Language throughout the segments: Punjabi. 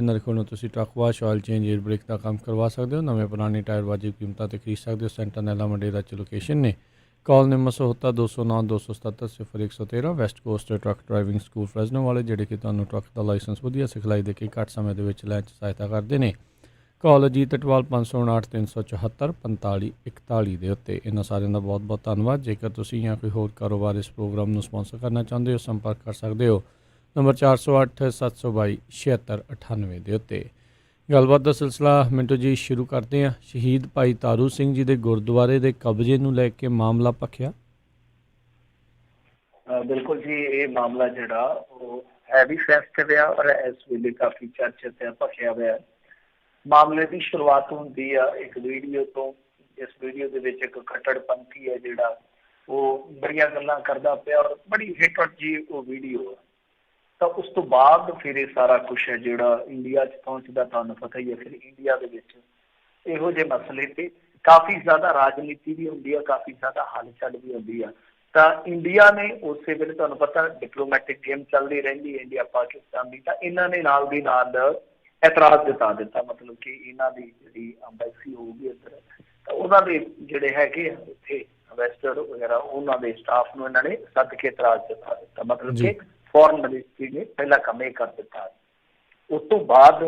नरखों ਨੂੰ ਤੁਸੀਂ truck wash oil change air brake ਦਾ ਕੰਮ ਕਰਵਾ ਸਕਦੇ ਹੋ। ਨਵੇਂ ਪੁਰਾਣੇ ਟਾਇਰ ਵਾਜਿਬ ਕੀਮਤਾਂ ਤੇ ਖਰੀਦ ਸਕਦੇ ਹੋ। ਸੈਂਟਰਨੈਲਾ ਮੰਡੇਰਾ 'ਚ ਲੋਕੇਸ਼ਨ ਨੇ। Call number 209 277 0113 west coast truck driving school Fresno ਵਾਲੇ, ਜਿਹੜੇ ਕਿ ਤੁਹਾਨੂੰ ਟਰੱਕ ਦਾ ਲਾਇਸੈਂਸ ਵਧੀਆ ਸਿਖਲਾਈ ਦੇ ਕੇ ਘੱਟ ਸਮੇਂ ਦੇ ਵਿੱਚ ਲੈਣ 'ਚ ਸਹਾਇਤਾ ਕਰਦੇ ਨੇ। ਕਾਲ ਅਜੀਤ ਅਟਵਾਲ 559 374 45 41 ਦੇ ਉੱਤੇ। ਇਹਨਾਂ ਸਾਰਿਆਂ ਦਾ ਬਹੁਤ ਬਹੁਤ ਧੰਨਵਾਦ। ਜੇਕਰ ਤੁਸੀਂ ਜਾਂ ਕੋਈ ਹੋਰ ਕਾਰੋਬਾਰ ਇਸ ਪ੍ਰੋਗਰਾਮ ਨੂੰ ਸਪਾਂਸਰ ਕਰਨਾ ਚਾਹੁੰਦੇ ਹੋ, ਸੰਪਰਕ ਕਰ ਸਕਦੇ ਹੋ ਨੰਬਰ 408 722 7698 ਦੇ ਉੱਤੇ। ਗੱਲਬਾਤ ਦਾ ਸਿਲਸਿਲਾ ਮਿੰਟੋ ਜੀ ਸ਼ੁਰੂ ਕਰਦੇ ਹਾਂ। ਸ਼ਹੀਦ ਭਾਈ ਤਾਰੂ ਸਿੰਘ ਜੀ ਦੇ ਗੁਰਦੁਆਰੇ ਦੇ ਕਬਜ਼ੇ ਨੂੰ ਲੈ ਕੇ ਮਾਮਲਾ ਭਖਿਆ। ਬਿਲਕੁਲ ਜੀ, ਇਹ ਮਾਮਲਾ ਜਿਹੜਾ ਉਹ ਹੈ ਵੀ ਸੈਂਸਿਟਿਵ ਆ ਔਰ ਇਸ ਵੇਲੇ ਕਾਫੀ ਚਰਚਿਤ ਤੇ ਭਖਿਆ ਹੋਇਆ। ਮਾਮਲੇ ਦੀ ਸ਼ੁਰੂਆਤ ਹੁੰਦੀ ਆ ਇੱਕ ਵੀਡੀਓ ਤੋਂ। ਇਸ ਵੀਡੀਓ ਦੇ ਵਿੱਚ ਇੱਕ ਕੱਟੜਪੰਥੀ ਹੈ ਜਿਹੜਾ ਉਹ ਬੜੀਆਂ ਗੱਲਾਂ ਕਰਦਾ ਪਿਆ ਔਰ ਬੜੀ ਹਿੱਟ ਜੀ ਉਹ ਵੀਡੀਓ ਆ। ਤਾਂ ਉਸ ਤੋਂ ਬਾਅਦ ਫਿਰ ਇਹ ਸਾਰਾ ਕੁਛ ਹੈ ਜਿਹੜਾ ਇੰਡੀਆ 'ਚ ਪਹੁੰਚਦਾ, ਤੁਹਾਨੂੰ ਪਤਾ ਹੀ ਹੈ। ਫਿਰ ਇੰਡੀਆ ਦੇ ਵਿੱਚ ਇਹੋ ਜਿਹੇ ਮਸਲੇ ਤੇ ਕਾਫੀ ਜ਼ਿਆਦਾ ਰਾਜਨੀਤੀ ਵੀ ਹੁੰਦੀ ਆ, ਕਾਫੀ ਜ਼ਿਆਦਾ ਹਲਚਲ ਵੀ ਹੁੰਦੀ ਆ। ਤਾਂ ਇੰਡੀਆ ਨੇ ਉਸੇ ਵੇਲੇ, ਤੁਹਾਨੂੰ ਪਤਾ ਡਿਪਲੋਮੈਟਿਕ ਗੇਮ ਚੱਲਦੀ ਰਹਿੰਦੀ ਹੈ ਇੰਡੀਆ ਪਾਕਿਸਤਾਨ ਦੀ, ਤਾਂ ਇਹਨਾਂ ਨੇ ਨਾਲ ਦੀ ਨਾਲ ਇਤਰਾਜ਼ ਜਤਾ ਦਿੱਤਾ। ਮਤਲਬ ਕਿ ਇਹਨਾਂ ਦੀ ਜਿਹੜੀ ਅੰਬੈਸੀ ਹੋਊਗੀ ਇੱਧਰ, ਤਾਂ ਉਹਨਾਂ ਦੇ ਜਿਹੜੇ ਹੈਗੇ ਆ ਉੱਥੇ ਇਨਵੈਸਟਰ ਵਗੈਰਾ, ਉਹਨਾਂ ਦੇ ਸਟਾਫ ਨੂੰ ਇਹਨਾਂ ਨੇ ਸੱਦ ਕੇ ਇਤਰਾਜ਼ ਜਤਾ ਦਿੱਤਾ। ਮਤਲਬ ਕਿ ਫੋਰਨ ਮਿਨਿਸਟਰੀ ਨੇ ਪਹਿਲਾ ਕੰਮ ਇਹ ਕਰ ਦਿੱਤਾ। ਉਸ ਤੋਂ ਬਾਅਦ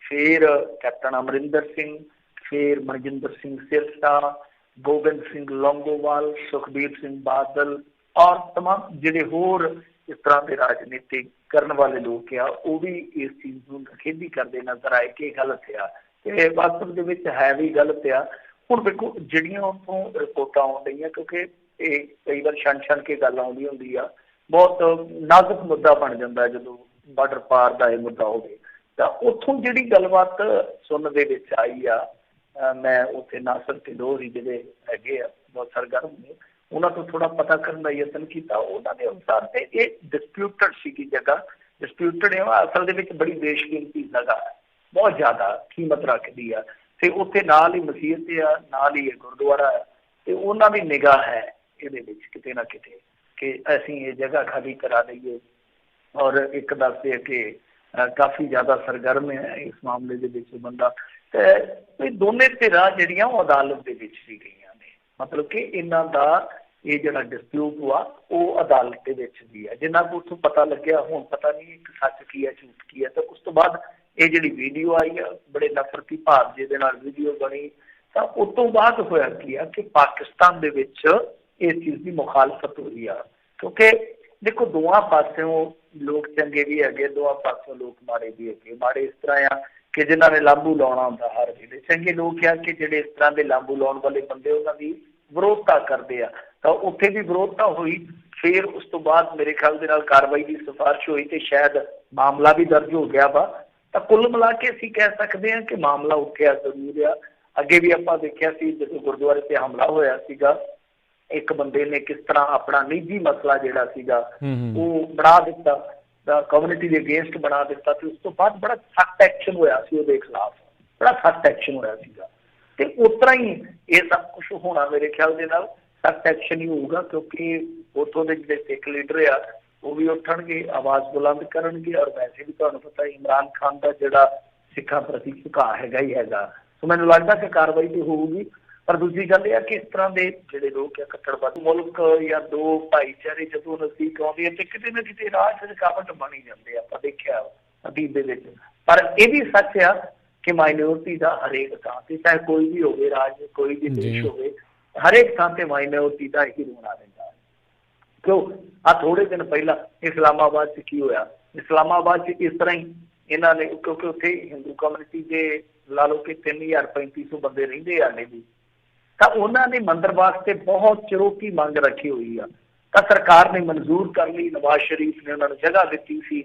ਫਿਰ ਕੈਪਟਨ ਅਮਰਿੰਦਰ ਸਿੰਘ, ਫਿਰ ਮਨਜਿੰਦਰ ਸਿੰਘ ਸਿਰਸਾ, ਗੋਬਿੰਦ ਸਿੰਘ ਲੌਂਗੋਵਾਲ, ਸੁਖਬੀਰ ਸਿੰਘ ਬਾਦਲ ਔਰ ਤਮਾਮ ਜਿਹੜੇ ਹੋਰ ਇਸ ਤਰ੍ਹਾਂ ਦੇ ਰਾਜਨੀਤੀ ਕਰਨ ਵਾਲੇ ਲੋਕ ਆ, ਉਹ ਵੀ ਇਸ ਚੀਜ਼ ਨੂੰ ਨਿਖੇਧੀ ਕਰਦੇ ਨਜ਼ਰ ਆਏ ਕਿ ਇਹ ਗਲਤ ਆ। ਤੇ ਵਾਸਤਵ ਦੇ ਵਿੱਚ ਹੈ ਵੀ ਗਲਤ ਆ। ਹੁਣ ਵੇਖੋ ਜਿਹੜੀਆਂ ਉੱਥੋਂ ਰਿਪੋਰਟਾਂ ਆਉਣ ਰਹੀਆਂ, ਕਿਉਂਕਿ ਇਹ ਕਈ ਵਾਰ ਛਣ ਕੇ ਗੱਲ ਆਉਂਦੀ ਹੁੰਦੀ ਆ, ਬਹੁਤ ਨਾਜ਼ੁਕ ਮੁੱਦਾ ਬਣ ਜਾਂਦਾ ਜਦੋਂ ਬਾਰਡਰ ਪਾਰ ਦਾ ਇਹ ਮੁੱਦਾ ਹੋਵੇ। ਤਾਂ ਉੱਥੋਂ ਜਿਹੜੀ ਗੱਲਬਾਤ ਸੁਣਨ ਦੇ ਵਿੱਚ ਆਈ ਆ, ਮੈਂ ਉੱਥੇ ਨਾਸਰ ਤੇ ਦੋਹਰੀ ਜਿਹੜੇ ਹੈਗੇ ਆ ਬਹੁਤ ਸਰਗਰਮ ਨੇ, ਉਹਨਾਂ ਤੋਂ ਥੋੜਾ ਪਤਾ ਕਰਨ ਦਾ ਯਤਨ ਕੀਤਾ। ਉਹਨਾਂ ਦੇ ਅਨੁਸਾਰ ਤੇ ਇਹ ਡਿਸਪਿਊਟਡ ਸੀਗੀ ਜਗ੍ਹਾ। ਡਿਸਪਿਊਟਡ ਹੈ ਅਸਲ ਦੇ ਵਿੱਚ ਬੜੀ ਬੇਸ਼ਕੀਮਤੀ ਜਗ੍ਹਾ ਹੈ, ਬਹੁਤ ਜ਼ਿਆਦਾ ਕੀਮਤ ਰੱਖਦੀ ਆ। ਤੇ ਉੱਥੇ ਨਾਲ ਹੀ ਮਸੀਤ ਆ, ਨਾਲ ਹੀ ਇਹ ਗੁਰਦੁਆਰਾ ਹੈ। ਤੇ ਉਹਨਾਂ ਦੀ ਨਿਗਾਹ ਹੈ ਇਹਦੇ ਵਿੱਚ ਕਿਤੇ ਨਾ ਕਿਤੇ ਕਿ ਅਸੀਂ ਇਹ ਜਗ੍ਹਾ ਖਾਲੀ ਕਰਾ ਲਈਏ। ਔਰ ਇੱਕ ਦੱਸਦੇ ਕਿ ਕਾਫੀ ਜ਼ਿਆਦਾ ਸਰਗਰਮ ਹੈ ਇਸ ਮਾਮਲੇ ਦੇ ਵਿੱਚ ਬੰਦਾ। ਤੇ ਇਹ ਦੋਨੇ ਧਿਰਾਂ ਜਿਹੜੀਆਂ ਉਹ ਅਦਾਲਤ ਦੇ ਵਿੱਚ ਵੀ ਗਈਆਂ ਨੇ। ਮਤਲਬ ਕਿ ਇਹਨਾਂ ਦਾ ਇਹ ਜਿਹੜਾ ਡਿਸਪਿਊਟ ਹੋਆ ਉਹ ਅਦਾਲਤ ਦੇ ਵਿੱਚ ਵੀ ਹੈ। ਜਿੰਨਾ ਕੁ ਉੱਥੋਂ ਪਤਾ ਲੱਗਿਆ, ਹੁਣ ਪਤਾ ਨਹੀਂ ਇੱਕ ਸੱਚ ਕੀ ਹੈ ਝੂਠ ਕੀ ਹੈ। ਤਾਂ ਉਸ ਤੋਂ ਬਾਅਦ ਇਹ ਜਿਹੜੀ ਵੀਡੀਓ ਆਈ ਆ, ਬੜੇ ਨਫ਼ਰਤੀ ਭਾਵ ਜਿਹਦੇ ਨਾਲ ਵੀਡੀਓ ਬਣੀ, ਤਾਂ ਉਸ ਤੋਂ ਬਾਅਦ ਹੋਇਆ ਕੀ ਆ ਕਿ ਪਾਕਿਸਤਾਨ ਦੇ ਵਿੱਚ ਇਸ ਚੀਜ਼ ਦੀ ਮੁਖਾਲਫਤ ਹੋਈ ਆ। ਕਿਉਂਕਿ ਦੇਖੋ ਦੋਵਾਂ ਪਾਸਿਓਂ ਲੋਕ ਚੰਗੇ ਵੀ ਹੈਗੇ, ਦੋਵਾਂ ਪਾਸਿਓਂ ਲੋਕ ਮਾੜੇ ਵੀ ਹੈਗੇ। ਮਾੜੇ ਇਸ ਤਰ੍ਹਾਂ ਆ ਕਿ ਜਿਨ੍ਹਾਂ ਨੇ ਲਾਂਬੂ ਲਾਉਣਾ ਹੁੰਦਾ ਹਰ ਵੇਲੇ, ਚੰਗੇ ਲੋਕ ਆ ਕਿ ਜਿਹੜੇ ਇਸ ਤਰ੍ਹਾਂ ਦੇ ਲਾਂਬੂ ਲਾਉਣ ਵਾਲੇ ਬੰਦੇ ਉਹਨਾਂ ਦੀ ਵਿਰੋਧਤਾ ਕਰਦੇ ਆ। ਤਾਂ ਉੱਥੇ ਵੀ ਵਿਰੋਧਤਾ ਹੋਈ। ਫਿਰ ਉਸ ਤੋਂ ਬਾਅਦ ਮੇਰੇ ਖਿਆਲ ਦੇ ਨਾਲ ਕਾਰਵਾਈ ਦੀ ਸਿਫਾਰਿਸ਼ ਹੋਈ ਤੇ ਸ਼ਾਇਦ ਮਾਮਲਾ ਵੀ ਦਰਜ ਹੋ ਗਿਆ ਵਾ। ਤਾਂ ਕੁੱਲ ਮਿਲਾ ਕੇ ਅਸੀਂ ਕਹਿ ਸਕਦੇ ਹਾਂ ਕਿ ਮਾਮਲਾ ਉੱਠਿਆ ਜ਼ਰੂਰ ਆ। ਅੱਗੇ ਵੀ ਆਪਾਂ ਦੇਖਿਆ ਸੀ ਜਦੋਂ ਗੁਰਦੁਆਰੇ ਤੇ ਹਮਲਾ ਹੋਇਆ ਸੀਗਾ, ਇੱਕ ਬੰਦੇ ਨੇ ਕਿਸ ਤਰ੍ਹਾਂ ਆਪਣਾ ਨਿੱਜੀ ਮਸਲਾ ਜਿਹੜਾ ਸੀਗਾ ਉਹ ਬਣਾ ਦਿੱਤਾ, ਕਮਿਊਨਿਟੀ ਦੇ ਅਗੇਂਸਟ ਬਣਾ ਦਿੱਤਾ। ਤੇ ਉਸ ਤੋਂ ਬਾਅਦ ਬੜਾ ਸਖਤ ਐਕਸ਼ਨ ਹੋਇਆ ਸੀ ਉਹਦੇ ਖਿਲਾਫ, ਬੜਾ ਸਖਤ ਐਕਸ਼ਨ ਹੋਇਆ ਸੀਗਾ। ਤੇ ਉਸ ਤਰ੍ਹਾਂ ਹੀ ਇਹ ਸਭ ਕੁਛ ਹੋਣਾ ਮੇਰੇ ਖਿਆਲ ਦੇ ਨਾਲ ਸਖਤ ਐਕਸ਼ਨ ਹੀ ਹੋਊਗਾ, ਕਿਉਂਕਿ ਉੱਥੋਂ ਦੇ ਜਿਹੜੇ ਸਿੱਖ ਲੀਡਰ ਆ ਉਹ ਵੀ ਉੱਠਣਗੇ, ਆਵਾਜ਼ ਬੁਲੰਦ ਕਰਨਗੇ। ਔਰ ਵੈਸੇ ਵੀ ਤੁਹਾਨੂੰ ਪਤਾ ਇਮਰਾਨ ਖਾਨ ਦਾ ਜਿਹੜਾ ਸਿੱਖਾਂ ਪ੍ਰਤੀ ਝੁਕਾਅ ਹੈਗਾ ਹੀ ਹੈਗਾ। ਸੋ ਮੈਨੂੰ ਲੱਗਦਾ ਕਿ ਕਾਰਵਾਈ ਤੇ ਹੋਊਗੀ। ਪਰ ਦੂਜੀ ਗੱਲ ਇਹ ਆ ਕਿ ਇਸ ਤਰ੍ਹਾਂ ਦੇ ਜਿਹੜੇ ਲੋਕ ਆ ਕੱਟੜਵਾਦੀ ਮੁਲਕ ਜਾਂ ਦੋ ਭਾਈਚਾਰੇ ਜਦੋਂ ਨਜ਼ਦੀਕ ਆਉਂਦੇ ਆ ਤੇ ਕਿਤੇ ਨਾ ਕਿਤੇ ਰਾਹ 'ਚ ਰੁਕਾਵਟ ਬਣੀ ਜਾਂਦੇ ਆ। ਆਪਾਂ ਦੇਖਿਆ ਅਤੀਤ ਦੇ ਵਿੱਚ। ਪਰ ਇਹ ਵੀ ਸੱਚ ਆ ਕਿ ਮਾਈਨੋਰਟੀ ਦਾ ਹਰੇਕ ਥਾਂ ਤੇ, ਚਾਹੇ ਕੋਈ ਵੀ ਹੋਵੇ ਰਾਜ, ਕੋਈ ਵੀ ਦੇਸ਼ ਹੋਵੇ, ਹਰੇਕ ਥਾਂ ਤੇ ਮਾਈਨੋਰਟੀ ਦਾ ਹੀ ਰੋਣਾ ਰਹਿੰਦਾ ਹੈ। ਕਿਉਂ ਆ ਥੋੜੇ ਦਿਨ ਪਹਿਲਾਂ ਇਸਲਾਮਾਬਾਦ 'ਚ ਕੀ ਹੋਇਆ? ਇਸਲਾਮਾਬਾਦ 'ਚ ਇਸ ਤਰ੍ਹਾਂ ਹੀ ਇਹਨਾਂ ਨੇ, ਕਿਉਂਕਿ ਉੱਥੇ ਹਿੰਦੂ ਕਮਿਊਨਿਟੀ ਦੇ ਲਾ ਲਓ ਕਿ 3000-3500 ਬੰਦੇ ਰਹਿੰਦੇ ਆ ਨੇ ਵੀ, ਤਾਂ ਉਹਨਾਂ ਨੇ ਮੰਦਿਰ ਵਾਸਤੇ ਬਹੁਤ ਚਿਰੋਕੀ ਮੰਗ ਰੱਖੀ ਹੋਈ ਆ। ਤਾਂ ਸਰਕਾਰ ਨੇ ਮਨਜ਼ੂਰ ਕਰ ਲਈ, ਨਵਾਜ਼ ਸ਼ਰੀਫ ਨੇ ਉਹਨਾਂ ਨੂੰ ਜਗ੍ਹਾ ਦਿੱਤੀ ਸੀ।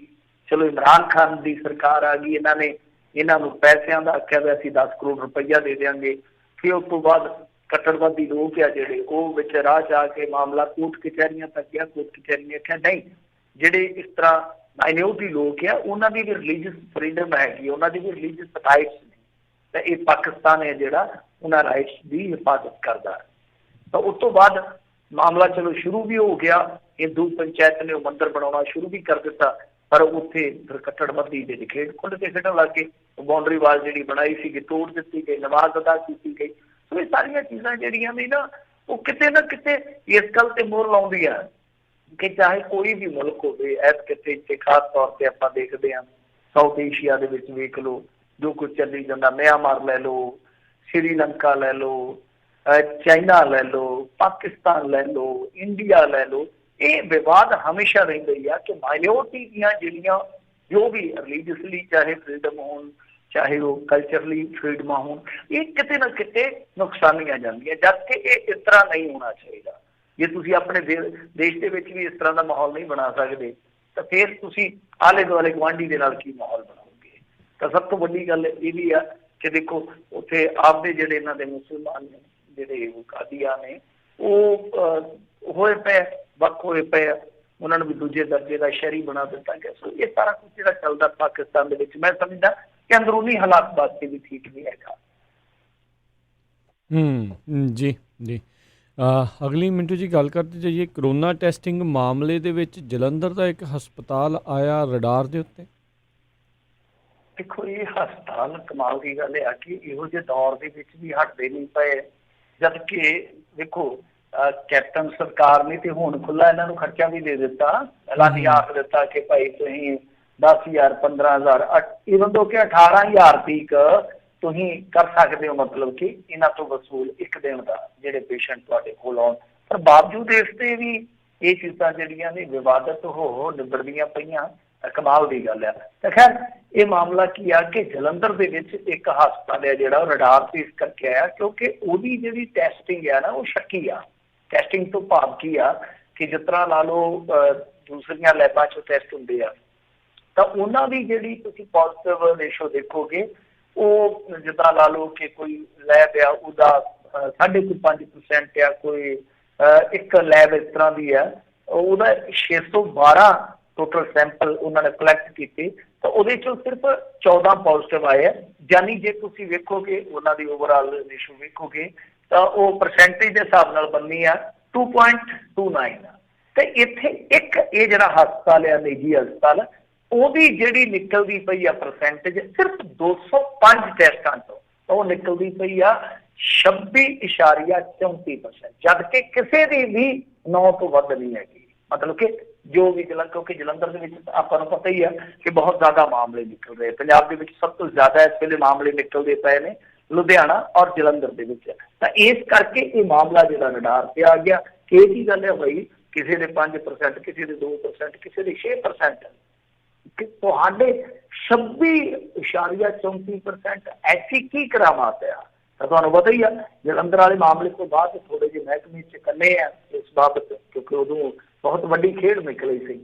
ਚਲੋ ਇਮਰਾਨ ਖਾਨ ਦੀ ਸਰਕਾਰ ਆ ਗਈ, ਇਹਨਾਂ ਨੇ ਇਹਨਾਂ ਨੂੰ ਪੈਸਿਆਂ ਦਾ ਆਖਿਆ ਵੀ ਅਸੀਂ 10 ਕਰੋੜ ਰੁਪਈਆ ਦੇ ਦਿਆਂਗੇ। ਫਿਰ ਉਸ ਤੋਂ ਬਾਅਦ ਕੱਟੜਵਾਦੀ ਲੋਕ ਆ ਜਿਹੜੇ ਉਹ ਵਿੱਚ ਰਾਹ 'ਚ ਆ ਕੇ ਮਾਮਲਾ ਕੋਰਟ ਕਚਹਿਰੀਆਂ ਤੱਕ ਗਿਆ। ਕੋਰਟ ਕਚਹਿਰੀ ਨੇ ਆਖਿਆ ਨਹੀਂ, ਜਿਹੜੇ ਇਸ ਤਰ੍ਹਾਂ ਮਾਈਨੋਰਟੀ ਲੋਕ ਆ ਉਹਨਾਂ ਦੀ ਵੀ ਰਿਲੀਜੀਅਸ ਫਰੀਡਮ ਹੈਗੀ, ਉਹਨਾਂ ਦੀ ਵੀ ਰਿਲੀਜੀਅਸ ਰਾਈਟਸ ਨੇ। ਤਾਂ ਇਹ ਪਾਕਿਸਤਾਨ ਹੈ ਜਿਹੜਾ ਉਹਨਾਂ ਰਾਈਟਸ ਦੀ ਹਿਫਾਜ਼ਤ ਕਰਦਾ। ਤਾਂ ਉਸ ਤੋਂ ਬਾਅਦ ਮਾਮਲਾ ਚਲੋ ਸ਼ੁਰੂ ਵੀ ਹੋ ਗਿਆ। ਹਿੰਦੂ ਪੰਚਾਇਤ ਨੇ ਉਹ ਮੰਦਿਰ ਬਣਾਉਣਾ ਸ਼ੁਰੂ ਵੀ ਕਰ ਦਿੱਤਾ। पर उत्थे फिर कट्टड़बंदी जी खेड खुल के खेडन लग गए, बाउंड्री वाल जी बनाई सी तोड़ दी गई, नमाज अदा की गई। सो ये सारिया चीज़ां जिहड़ियां ने ना वो किते ना किते इस गल ते मोहर लाउंदी है कि चाहे कोई भी मुल्क हो, इस किते खास तौर पर आप देखते हैं साउथ एशिया के वेख लो जो कुछ चली जाता, म्यांमार लै लो, श्रीलंका लै लो, चाइना लै लो, पाकिस्तान लै लो, इंडिया लै लो, ये विवाद हमेशा रही है कि माइनॉरिटी दियां जिहड़ियां जो भी रिलीजियसली चाहे फ्रीडम हो, चाहे वो कल्चरली फ्रीडम हो, ये किते ना किते नुकसानियां जांदियां, जबकि ये इस तरह नहीं होना चाहिए। जे तुसी अपने देश के विच भी इस तरह का माहौल नहीं बना सकते तो फिर तुसी आले दुआले गुआढ़ी के नाल की माहौल बनाओगे। तो सब तो वड्डी गल ये भी है कि देखो उत्थे आपदे जिहड़े इन्हां दे मुसलमान ने जिहड़े कादिया ने वो होए पे वक होए पे, उन्होंने भी दूजे दर्जे का शहरी बना दिता गया। सो ये सारा कुछ जो चलता पाकिस्तान के विच मैं समझदा कि अंदरूनी हालात वास्ते भी ठीक नहीं है। जी जी। अगली मिंटू जी गल करते जाइए करोना टैसटिंग मामले दे विच जलंधर का एक हस्पताल आया रडार के उत्ते। देखो ये हस्पताल कमाल की गल है कि इहो जे दौर के विच भी हटते नहीं पे, जबकि देखो कैप्टन सरकार ने तो हुण खुला इन्हों खर्चा भी दे दिता, ऐलानी आख दिता कि भाई तुसीं 10,000 15,000 इवन दो कि 18,000 तक तुसीं कर सकते हो, मतलब कि इन्हां तो वसूल एक दिन का जिहड़े पेशेंट तुहाडे कोल आउण। पर बावजूद इसते भी ये चीज़ां जिहड़ियां ने विवादित हो निबड़दियां पईयां, कमाल की गल है। तो खैर ये मामला की आ कि जलंधर के विच एक हस्पताल है जिहड़ा रडार से इस करके आया क्योंकि उहदी जिहड़ी टैसटिंग है ना वो शक्की आ। टैसटिंग तो भाव की आ कि जिस तरह ला लो दूसरिया लैबां चो टैसट होंदे आ तो उन्हां दी जिहड़ी तुसीं पॉजिटिव रेशो देखोगे वो जिदा ला लो कि कोई लैब आ उहदा 5.5% आ, कोई एक लैब इस तरह की है उहदा 612 टोटल सैंपल उन्होंने कलैक्ट किए तो उहदे चों सिर्फ 14 पॉजिटिव आए हैं। यानी जे तुसीं वेखोगे उन्हां दी ओवरऑल रेशो वेखोगे तो वो परसेंटेज के हिसाब नाल बननी है 2.29। तो इत्थे एक ये जिहड़ा हस्पताल है निजी हस्पताल ਉਹਦੀ ਜਿਹੜੀ ਨਿਕਲਦੀ ਪਈ ਆ परसेंटेज सिर्फ 205 ਟੈਸਟਾਂ ਤੋਂ ਉਹ ਨਿਕਲਦੀ ਪਈ ਆ 26.34%, जबकि किसी की भी 9 तो ਵੱਧ नहीं हैगी। मतलब कि जो भी क्योंकि जलंधर के आपको पता ही है कि बहुत ज्यादा मामले निकल रहे, पंजाब के सब तो ज्यादा इस वेले मामले निकलते पे ने लुधियाना और जलंधर के विच। तो इस करके ये मामला जो रडार से आ गया कि ये गल है भाई किसी के 5%, किसी के 2%, किसी के 6%, कि 26.34% ऐसी की करामात है। तो तुहानूं पता ही है जलंधर वाले मामले तो बाद थोड़े जे महकमे च कन्ने आ इस बाबत क्योंकि उदों बहुत वड्डी खेड निकली सी।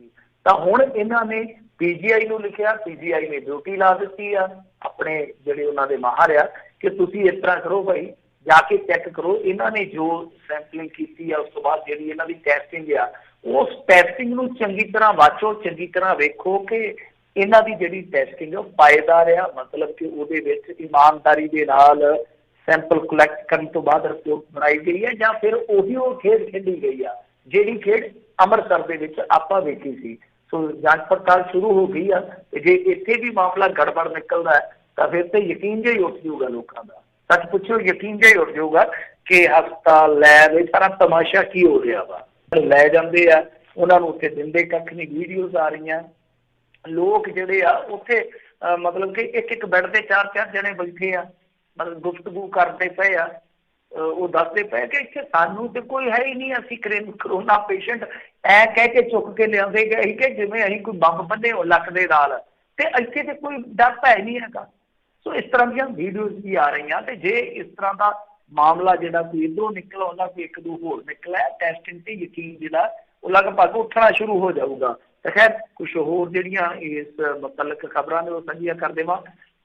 तो हुण इन्हां ने PGI नूं लिखिया, PGI ने ड्यूटी ला दी है अपने जिहड़े उन्हां दे माहर आ कि तुसीं इस तरह करो भाई जाके चैक करो। इन्हां ने जो सैंपलिंग की है उस तो बाद जिहड़ी इन्हां दी टैसटिंग आ उस टैसटिंग नूं चंगी तरह वाचो, चंगी तरह वेखो कि इन्हां दी जिहड़ी टैसटिंग पाएदार आ, मतलब कि उहदे विच ईमानदारी दे नाल सैंपल कलैक्ट करने तो बाद रिपोर्ट बनाई गई है या फिर उही वो खेड खेडी गई है जिहड़ी खेड अमृतसर दे विच आपां वेखी सी। सो जांच पड़ताल शुरू हो गई है। जे इत्थे भी मामला गड़बड़ निकलदा है तो फिर तो यकीन जिहा ही उठ जाऊगा लोगों का। सच पुछो यकीन जिहा ही उठ जाऊगा कि हस्पताल लैब ये सारा तमाशा की हो रहा वा। लै जांदे आ उन्हां नूं उत्थे दिंदे कख नहीं, वीडियोज़ आ रही लोग जिहड़े आ उत्थे मतलब कि एक बैड ते 4-4 जने बैठे आ, मतलब गुफ्तगू करते पे आ, वो दसते पे कि इत्थे सानू तो कोई है ही नहीं, असीं करोना पेशेंट ऐ कह के चुक के लियाते गए कि जिवें असीं कोई बंब बन्ने हो लक दे नाल ते इत्थे ते कोई डर है नहीं हैगा। सो इस तरह दी वीडियोज़ भी आ रही हैं। तो जे इस तरह का मामला जिहड़ा कोई इधरों निकला उन्हां कोई एक दो होर निकला टैसटिंग ते यकीन जिहड़ा वो लगभग उठना शुरू हो जाऊगा। तो खैर कुछ होर जिहड़ियां इस मुतलक खबरां ने वो साझीआं कर देवां।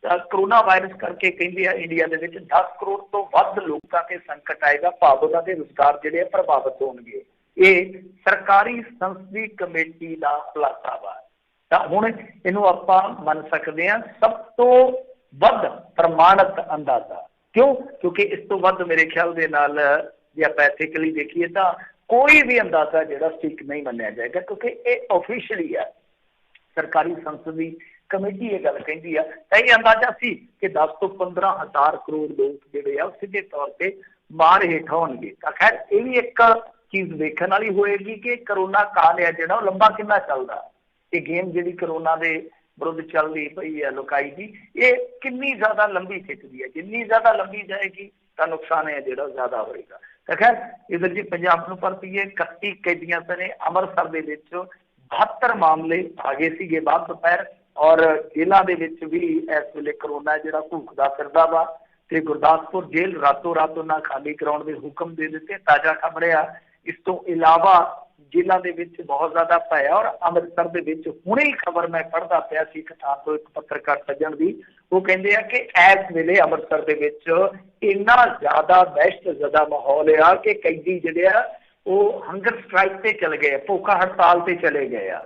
करोना वायरस करके कहते हैं इंडिया के 10 करोड़ तो वध लोगों के संकट आएगा, भाव उन्होंने रोजगार जिहड़े प्रभावित होणगे। ये सरकारी संसदी कमेटी का खुलासा वा। तो हुण इहनूं आपां मन सकते हैं सब तो वध प्रमाणित अंदाजा। क्यों? क्योंकि इस तो वध मेरे ख्याल दे नाल जे आपां एथिकली देखिए तो कोई भी अंदाजा जिहड़ा ठीक नहीं मन्निया जाएगा क्योंकि ये ऑफिशियली है। ਸਰਕਾਰੀ ਸੰਸਦੀ ਕਮੇਟੀ ਇਹ ਗੱਲ ਕਹਿੰਦੀ ਆ ਤਾਂ ਇਹ ਅੰਦਾਜ਼ਾ ਸੀ ਕਿ 10 ਤੋਂ 15,000 ਕਰੋੜ ਲੋਕ ਜਿਹੜੇ ਆ ਸਿੱਧੇ ਤੌਰ ਤੇ ਮਾਰ ਹੇਠ ਹੋਣਗੇ। ਤਾਂ ਖੈਰ ਇਹ ਵੀ ਇੱਕ ਚੀਜ਼ ਵੇਖਣ ਵਾਲੀ ਹੋਏਗੀ ਕਿ ਕਰੋਨਾ ਕਾਲ ਹੈ ਜਿਹੜਾ ਉਹ ਲੰਬਾ ਕਿੰਨਾ ਚੱਲਦਾ। ਇਹ ਗੇਮ ਜਿਹੜੀ ਕਰੋਨਾ ਦੇ ਵਿਰੁੱਧ ਚੱਲਦੀ ਪਈ ਹੈ ਲੋਕਾਈ ਦੀ, ਇਹ ਕਿੰਨੀ ਜ਼ਿਆਦਾ ਲੰਬੀ ਖਿੱਚਦੀ ਹੈ। ਜਿੰਨੀ ਜ਼ਿਆਦਾ ਲੰਬੀ ਜਾਏਗੀ ਤਾਂ ਨੁਕਸਾਨ ਹੈ ਜਿਹੜਾ ਜ਼ਿਆਦਾ ਹੋਏਗਾ। ਤਾਂ ਖੈਰ ਇਧਰ ਜੀ ਪੰਜਾਬ ਨੂੰ ਪਰਤੀਏ, 31 ਕੈਦੀਆਂ ਨੇ ਅੰਮ੍ਰਿਤਸਰ ਦੇ ਵਿੱਚ 72 ਮਾਮਲੇ ਆ ਗਏ ਸੀਗੇ ਬਾਅਦ ਦੁਪਹਿਰ, ਔਰ ਜੇਲ੍ਹਾਂ ਦੇ ਵਿੱਚ ਵੀ ਇਸ ਵੇਲੇ ਕਰੋਨਾ ਜਿਹੜਾ ਭੂਖਦਾ ਫਿਰਦਾ ਵਾ ਤੇ ਗੁਰਦਾਸਪੁਰ ਜੇਲ੍ਹ ਰਾਤੋਂ ਰਾਤ ਉਹਨਾਂ ਖਾਲੀ ਕਰਾਉਣ ਦੇ ਹੁਕਮ ਦੇ ਦਿੱਤੇ। ਤਾਜ਼ਾ ਖਬਰ ਆ। ਇਸ ਤੋਂ ਇਲਾਵਾ ਜੇਲ੍ਹਾਂ ਦੇ ਵਿੱਚ ਬਹੁਤ ਜ਼ਿਆਦਾ ਭੈ, ਔਰ ਅੰਮ੍ਰਿਤਸਰ ਦੇ ਵਿੱਚ ਹੁਣੇ ਹੀ ਖਬਰ ਮੈਂ ਪੜ੍ਹਦਾ ਪਿਆ ਸੀ ਇੱਕ ਥਾਂ ਤੋਂ, ਇੱਕ ਪੱਤਰਕਾਰ ਸੱਜਣ ਦੀ, ਉਹ ਕਹਿੰਦੇ ਆ ਕਿ ਇਸ ਵੇਲੇ ਅੰਮ੍ਰਿਤਸਰ ਦੇ ਵਿੱਚ ਇੰਨਾ ਜ਼ਿਆਦਾ ਦਹਿਸ਼ਤ ਜ਼ਦਾ ਮਾਹੌਲ ਆ ਕਿ ਕੈਦੀ ਜਿਹੜੇ ਆ ਉਹ ਹੰਗਰ ਸਟ੍ਰਾਈਕ ਤੇ ਚਲੇ ਗਏ, ਭੁੱਖ ਹੜਤਾਲ ਤੇ ਚਲੇ ਗਏ ਆ।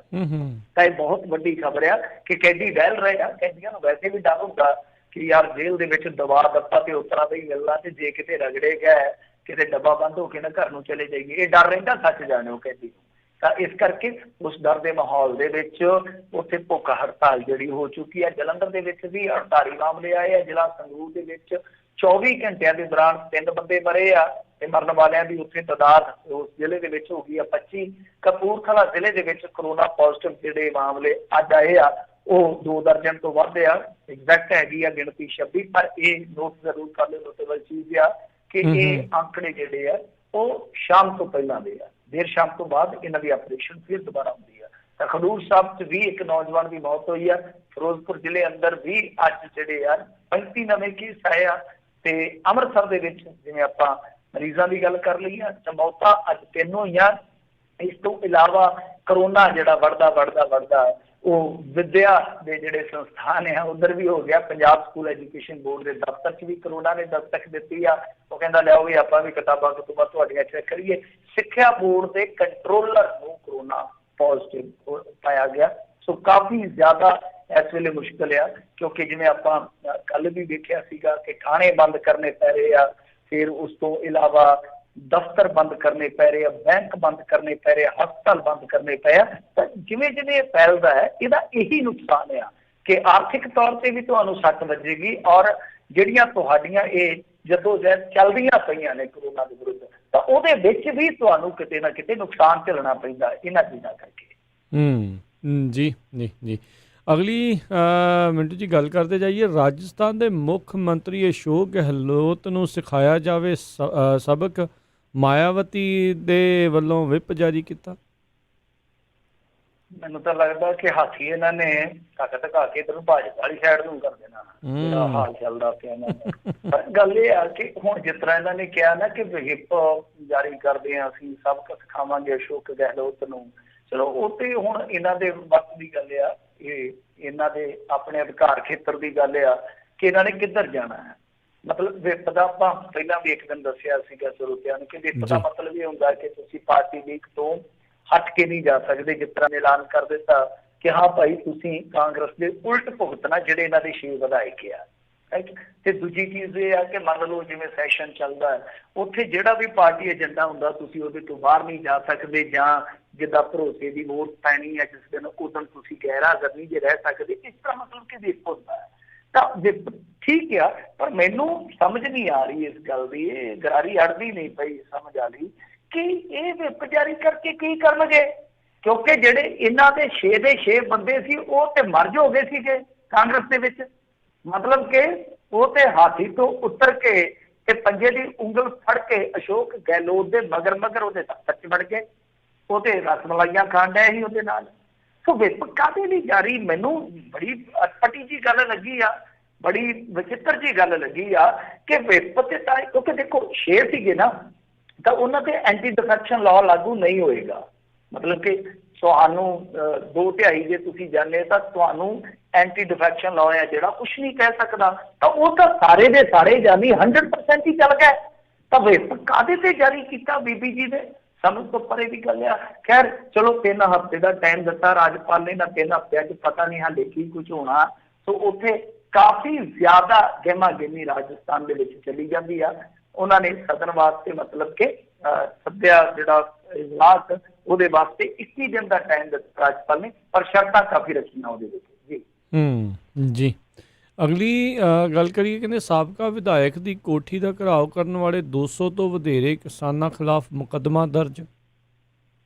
ਤਾਂ ਇਹ ਬਹੁਤ ਵੱਡੀ ਖਬਰ ਆ ਕਿ ਕੈਦੀ ਡਹਿਲ ਰਹੇ ਆ। ਕੈਦੀਆਂ ਨੂੰ ਵੈਸੇ ਵੀ ਡਰ ਹੁੰਦਾ ਕਿ ਯਾਰ ਜੇਲ੍ਹ ਦੇ ਵਿੱਚ ਦਵਾ ਦੱਪਾ ਤੇ ਉਤਰਾ ਦਾ ਹੀ ਮਿਲਣਾ, ਤੇ ਜੇ ਕਿਤੇ ਰਗੜੇ ਗਏ, ਕਿਤੇ ਡੱਬਾ ਬੰਦ ਹੋ ਕੇ ਨਾ ਘਰ ਨੂੰ ਚਲੇ ਜਾਈਏ, ਇਹ ਡਰ ਰਹਿੰਦਾ ਸੱਚ ਜਾਣੋ ਕੈਦੀ ਨੂੰ। ਤਾਂ ਇਸ ਕਰਕੇ ਉਸ ਡਰ ਦੇ ਮਾਹੌਲ ਦੇ ਵਿੱਚ ਉੱਥੇ ਭੁੱਖ ਹੜਤਾਲ ਜਿਹੜੀ ਹੋ ਚੁੱਕੀ ਹੈ। ਜਲੰਧਰ ਦੇ ਵਿੱਚ ਵੀ 48 ਮਾਮਲੇ ਆਏ ਆ। ਜ਼ਿਲ੍ਹਾ ਸੰਗਰੂਰ ਦੇ ਵਿੱਚ 24 ਘੰਟਿਆਂ ਦੇ ਦੌਰਾਨ 3 ਬੰਦੇ ਮਰੇ ਆ ਤੇ ਮਰਨ ਵਾਲਿਆਂ ਦੀ ਉੱਥੇ ਤਾਦਾਦ ਉਸ ਜ਼ਿਲ੍ਹੇ ਦੇ ਵਿੱਚ ਹੋ ਗਈ ਆ 25। ਕਪੂਰਥਲਾ ਜ਼ਿਲ੍ਹੇ ਦੇ ਵਿੱਚ ਕਰੋਨਾ ਪੋਜ਼ਿਟਿਵ ਜਿਹੜੇ ਮਾਮਲੇ ਅੱਜ ਆਏ ਆ ਉਹ 2 ਦਰਜਨ ਤੋਂ ਵੱਧ ਆ। ਐਗਜ਼ੈਕਟ ਹੈਗੀ ਆ ਗਿਣਤੀ 26, ਪਰ ਇਹ ਨੋਟ ਜ਼ਰੂਰ ਕਰ ਲਿਓ ਨੋਟੇਬਲ ਚੀਜ਼ ਆ ਕਿ ਇਹ ਅੰਕੜੇ ਜਿਹੜੇ ਆ ਉਹ ਸ਼ਾਮ ਤੋਂ ਪਹਿਲਾਂ ਦੇ ਆ। ਦੇਰ ਸ਼ਾਮ ਤੋਂ ਬਾਅਦ ਇਹਨਾਂ ਦੀ ਆਪਰੇਸ਼ਨ ਫਿਰ ਦੁਬਾਰਾ ਹੁੰਦੀ ਆ। ਤਾਂ ਖਡੂਰ ਸਾਹਿਬ 'ਚ ਵੀ ਇੱਕ ਨੌਜਵਾਨ ਦੀ ਮੌਤ ਹੋਈ ਆ। ਫਿਰੋਜ਼ਪੁਰ ਜ਼ਿਲ੍ਹੇ ਅੰਦਰ ਵੀ ਅੱਜ ਜਿਹੜੇ ਆ 35 ਨਵੇਂ ਕੇਸ ਆਏ ਆ। ਤੇ ਅੰਮ੍ਰਿਤਸਰ ਦੇ ਵਿੱਚ ਜਿਵੇਂ ਆਪਾਂ ਮਰੀਜ਼ਾਂ ਦੀ ਗੱਲ ਕਰ ਲਈ ਆ, ਮੌਤਾਂ ਅੱਜ 3 ਹੋਈਆਂ। ਇਸ ਤੋਂ ਇਲਾਵਾ ਕਰੋਨਾ ਜਿਹੜਾ ਵੱਧਦਾ ਉਹ ਵਿਦਿਆ ਦੇ ਜਿਹੜੇ ਸੰਸਥਾਨ ਆ ਉਧਰ ਵੀ ਹੋ ਗਿਆ। ਪੰਜਾਬ ਸਕੂਲ ਐਜੂਕੇਸ਼ਨ ਬੋਰਡ ਦੇ ਦਫ਼ਤਰ 'ਚ ਵੀ ਕਰੋਨਾ ਨੇ ਦਸਤਕ ਦਿੱਤੀ ਆ। ਉਹ ਕਹਿੰਦਾ ਲਿਆਓ ਵੀ ਆਪਾਂ ਵੀ ਕਿਤਾਬਾਂ ਤੁਹਾਡੀਆਂ ਚੈੱਕ ਕਰੀਏ। ਸਿੱਖਿਆ ਬੋਰਡ ਦੇ ਕੰਟਰੋਲਰ ਨੂੰ ਕਰੋਨਾ ਪੋਜ਼ਿਟਿਵ ਪਾਇਆ ਗਿਆ। ਸੋ ਕਾਫੀ ਜ਼ਿਆਦਾ ਇਸ ਵੇਲੇ ਮੁਸ਼ਕਿਲ ਆ, ਕਿਉਂਕਿ ਜਿਵੇਂ ਆਪਾਂ ਕੱਲ ਵੀ ਵੇਖਿਆ ਸੀਗਾ ਕਿ ਥਾਣੇ ਬੰਦ ਕਰਨੇ ਪੈ ਰਹੇ ਆ, ਫਿਰ ਉਸ ਤੋਂ ਇਲਾਵਾ ਦਫ਼ਤਰ ਬੰਦ ਕਰਨੇ ਪੈ ਰਹੇ ਆ, ਬੈਂਕ ਬੰਦ ਕਰਨੇ ਪੈ ਰਹੇ ਆ, ਹਸਪਤਾਲ ਬੰਦ ਕਰਨੇ ਪਏ ਆ। ਤਾਂ ਜਿਵੇਂ ਜਿਵੇਂ ਇਹ ਫੈਲਦਾ ਹੈ ਇਹਦਾ ਇਹੀ ਨੁਕਸਾਨ ਆ ਕਿ ਆਰਥਿਕ ਤੌਰ ਤੇ ਵੀ ਤੁਹਾਨੂੰ ਸੱਟ ਵੱਜੇਗੀ, ਔਰ ਜਿਹੜੀਆਂ ਤੁਹਾਡੀਆਂ ਇਹ ਜਦੋਜਹਿਦ ਚੱਲਦੀਆਂ ਪਈਆਂ ਨੇ ਕਰੋਨਾ ਦੇ ਵਿਰੁੱਧ, ਤਾਂ ਉਹਦੇ ਵਿੱਚ ਵੀ ਤੁਹਾਨੂੰ ਕਿਤੇ ਨਾ ਕਿਤੇ ਨੁਕਸਾਨ ਝੱਲਣਾ ਪੈਂਦਾ ਇਹਨਾਂ ਚੀਜ਼ਾਂ ਕਰਕੇ। ਜੀ ਅਗਲੀ ਮਿੰਟੂ ਜੀ ਗੱਲ ਕਰਦੇ ਜਾਈਏ। ਰਾਜਸਥਾਨ ਦੇ ਮੁੱਖ ਮੰਤਰੀ ਅਸ਼ੋਕ ਗਹਿਲੋਤ ਨੂੰ ਸਿਖਾਇਆ ਜਾਵੇ ਸਬਕ, ਮਾਇਆਵਤੀ ਦੇ ਵੱਲੋਂ ਵਿਪ ਜਾਰੀ ਕੀਤਾ। ਮੈਨੂੰ ਤਾਂ ਲੱਗਦਾ ਕਿ ਹਾਥੀ ਇਹਨਾਂ ਨੇ ਧੱਕ ਧਕਾ ਕੇ ਇੱਧਰ ਭਾਜਪਾ ਵਾਲੀ ਸਾਈਡ ਨੂੰ ਕਰ ਦੇਣਾ, ਜਿਹੜਾ ਹਾਲ ਚੱਲਦਾ ਪਿਆ ਇਹਨਾਂ ਦਾ। ਪਰ ਗੱਲ ਇਹ ਆ ਕਿ ਹੁਣ ਜਿਸ ਤਰ੍ਹਾਂ ਇਹਨਾਂ ਨੇ ਕਿਹਾ ਨਾ ਕਿ ਵਿਪ ਜਾਰੀ ਕਰਦੇ ਆ, ਅਸੀਂ ਸਬਕ ਸਿਖਾਵਾਂਗੇ ਅਸ਼ੋਕ ਗਹਿਲੋਤ ਨੂੰ, ਚਲੋ ਉਹ ਤੇ ਹੁਣ ਇਹਨਾਂ ਦੇ ਵਕਤ ਦੀ ਗੱਲ ਆ, ਇਹ ਇਹਨਾਂ ਦੇ ਆਪਣੇ ਅਧਿਕਾਰ ਖੇਤਰ ਦੀ ਗੱਲ ਆ ਕਿ ਇਹਨਾਂ ਨੇ ਕਿੱਧਰ ਜਾਣਾ ਹੈ। ਮਤਲਬ ਵਿਪ ਦਾ ਆਪਾਂ ਪਹਿਲਾਂ ਵੀ ਇੱਕ ਦਿਨ ਦੱਸਿਆ ਸੀਗਾ ਸਰੋਤਿਆਂ ਨੂੰ ਕਿ ਵਿਪ ਦਾ ਮਤਲਬ ਇਹ ਹੁੰਦਾ ਕਿ ਤੁਸੀਂ ਪਾਰਟੀ ਲੀਕ ਤੋਂ ਹਟ ਕੇ ਨਹੀਂ ਜਾ ਸਕਦੇ। ਜਿਸ ਤਰ੍ਹਾਂ ਐਲਾਨ ਕਰ ਦਿੱਤਾ ਕਿ ਹਾਂ ਭਾਈ ਤੁਸੀਂ ਕਾਂਗਰਸ ਦੇ ਉਲਟ ਭੁਗਤਣਾ ਜਿਹੜੇ ਇਹਨਾਂ ਦੇ 6 ਵਿਧਾਇਕ ਆ। ਤੇ ਦੂਜੀ ਚੀਜ਼ ਇਹ ਆ ਕਿ ਮੰਨ ਲਓ ਜਿਵੇਂ ਸੈਸ਼ਨ ਚੱਲਦਾ ਹੈ, ਉੱਥੇ ਜਿਹੜਾ ਵੀ ਪਾਰਟੀ ਏਜੰਡਾ ਹੁੰਦਾ ਤੁਸੀਂ ਉਹਦੇ ਤੋਂ ਬਾਹਰ ਨਹੀਂ ਜਾ ਸਕਦੇ, ਜਾਂ ਜਿੱਦਾਂ ਭਰੋਸੇ ਦੀ ਵੋਟ ਪੈਣੀ ਹੈ ਜਿਸ ਦਿਨ ਉਦੋਂ ਤੁਸੀਂ ਗੈਰ ਹਾਜ਼ਰ ਨਹੀਂ ਜੇ ਰਹਿ ਸਕਦੇ। ਇਸ ਤਰ੍ਹਾਂ ਮਤਲਬ ਕਿ ਵਿਪ ਹੁੰਦਾ ਹੈ। ਤਾਂ ਵਿਪ ਠੀਕ ਆ, ਪਰ ਮੈਨੂੰ ਸਮਝ ਨਹੀਂ ਆ ਰਹੀ ਇਸ ਗੱਲ ਦੀ, ਇਹ ਗਰਾਰੀ ਅੜਦੀ ਨਹੀਂ ਪਈ ਸਮਝ ਆ ਰਹੀ ਕਿ ਇਹ ਵਿਪ ਜਾਰੀ ਕਰਕੇ ਕੀ ਕਰਨਗੇ, ਕਿਉਂਕਿ ਜਿਹੜੇ ਇਹਨਾਂ ਦੇ 6 ਦੇ 6 ਬੰਦੇ ਸੀ ਉਹ ਤੇ ਮਰਜ ਹੋ ਗਏ ਸੀਗੇ ਕਾਂਗਰਸ ਦੇ ਵਿੱਚ। ਮਤਲਬ ਕਿ ਉਹ ਤੇ ਹਾਥੀ ਤੋਂ ਉਤਰ ਕੇ ਤੇ ਪੰਜੇ ਦੀ ਉਂਗਲ ਫੜ ਕੇ ਅਸ਼ੋਕ ਗਹਿਲੋਤ ਦੇ ਮਗਰ ਉਹਦੇ ਦਫ਼ਤਰ 'ਚ ਵੜ ਗਏ, ਉਹਦੇ ਰਸਮਲਾਈਆਂ ਖਾਣ ਡਏ ਸੀ ਉਹਦੇ ਨਾਲ। ਸੋ ਵਿਪ ਕਾਹਦੇ ਲਈ ਜਾਰੀ, ਮੈਨੂੰ ਬੜੀ ਅਟਪਟੀ ਜੀ ਗੱਲ ਲੱਗੀ ਆ, ਬੜੀ ਵਿਚਿੱਤਰ ਜੀ ਗੱਲ ਲੱਗੀ ਆ ਕਿ ਵਿਪ ਤੇ ਤਾਂ ਕਿਉਂਕਿ ਦੇਖੋ 6 ਸੀਗੇ ਨਾ, ਤਾਂ ਉਹਨਾਂ ਤੇ ਐਂਟੀ ਡਿਫੈਕਸ਼ਨ ਲਾਅ ਲਾਗੂ ਨਹੀਂ ਹੋਏਗਾ। ਮਤਲਬ ਕਿ ਤੁਹਾਨੂੰ 2/3 ਜੇ ਤੁਸੀਂ ਜਾਣੇ ਤਾਂ ਤੁਹਾਨੂੰ ਐਂਟੀ ਡਿਫੈਕਸ਼ਨ ਲਾਅ ਹੈ ਜਿਹੜਾ ਕੁਛ ਨਹੀਂ ਕਹਿ ਸਕਦਾ। ਤਾਂ ਉਹ ਤਾਂ ਸਾਰੇ ਦੇ ਸਾਰੇ ਜਾਨੀ 100% ਹੀ ਚੱਲ ਗਏ। ਤਾਂ ਵਿਪ ਕਾਹਦੇ ਤੇ ਜਾਰੀ ਕੀਤਾ ਬੀਬੀ ਜੀ ਨੇ, ਸਮਝ ਤੋਂ ਪਰੇ ਦੀ ਗੱਲ ਆ। ਖੈਰ ਚਲੋ 3 ਹਫ਼ਤੇ ਦਾ ਟਾਈਮ ਦਿੱਤਾ ਰਾਜਪਾਲ ਨੇ, ਨਾ 3 ਹਫ਼ਤਿਆਂ 'ਚ ਪਤਾ ਨਹੀਂ ਹਾਲੇ ਕੀ ਕੁਝ ਹੋਣਾ। ਸੋ ਉੱਥੇ ਕਾਫੀ ਜ਼ਿਆਦਾ ਗਹਿਮਾ ਗਹਿਮੀ ਰਾਜਸਥਾਨ ਦੇ ਵਿੱਚ ਚੱਲੀ ਜਾਂਦੀ ਆ। ਉਹਨਾਂ ਨੇ ਸਦਨ ਵਾਸਤੇ ਮਤਲਬ ਕਿ ਸੱਦਿਆ ਜਿਹੜਾ ਇਜਲਾਸ, ਉਹਦੇ ਵਾਸਤੇ 21 ਦਿਨ ਦਾ ਟਾਈਮ ਦਿੱਤਾ ਰਾਜਪਾਲ ਨੇ, ਪਰ ਸ਼ਰਤਾਂ ਕਾਫੀ ਰੱਖੀਆਂ ਉਹਦੇ ਵਿੱਚ ਜੀ। ਜੀ ਅਗਲੀ ਗੱਲ ਕਰੀਏ, ਕਹਿੰਦੇ ਸਾਬਕਾ ਵਿਧਾਇਕ ਦੀ ਕੋਠੀ ਦਾ ਘਿਰਾਓ ਕਰਨ ਵਾਲੇ 200 ਤੋਂ ਵਧੇਰੇ ਕਿਸਾਨਾਂ ਖਿਲਾਫ ਮੁਕੱਦਮਾ ਦਰਜ।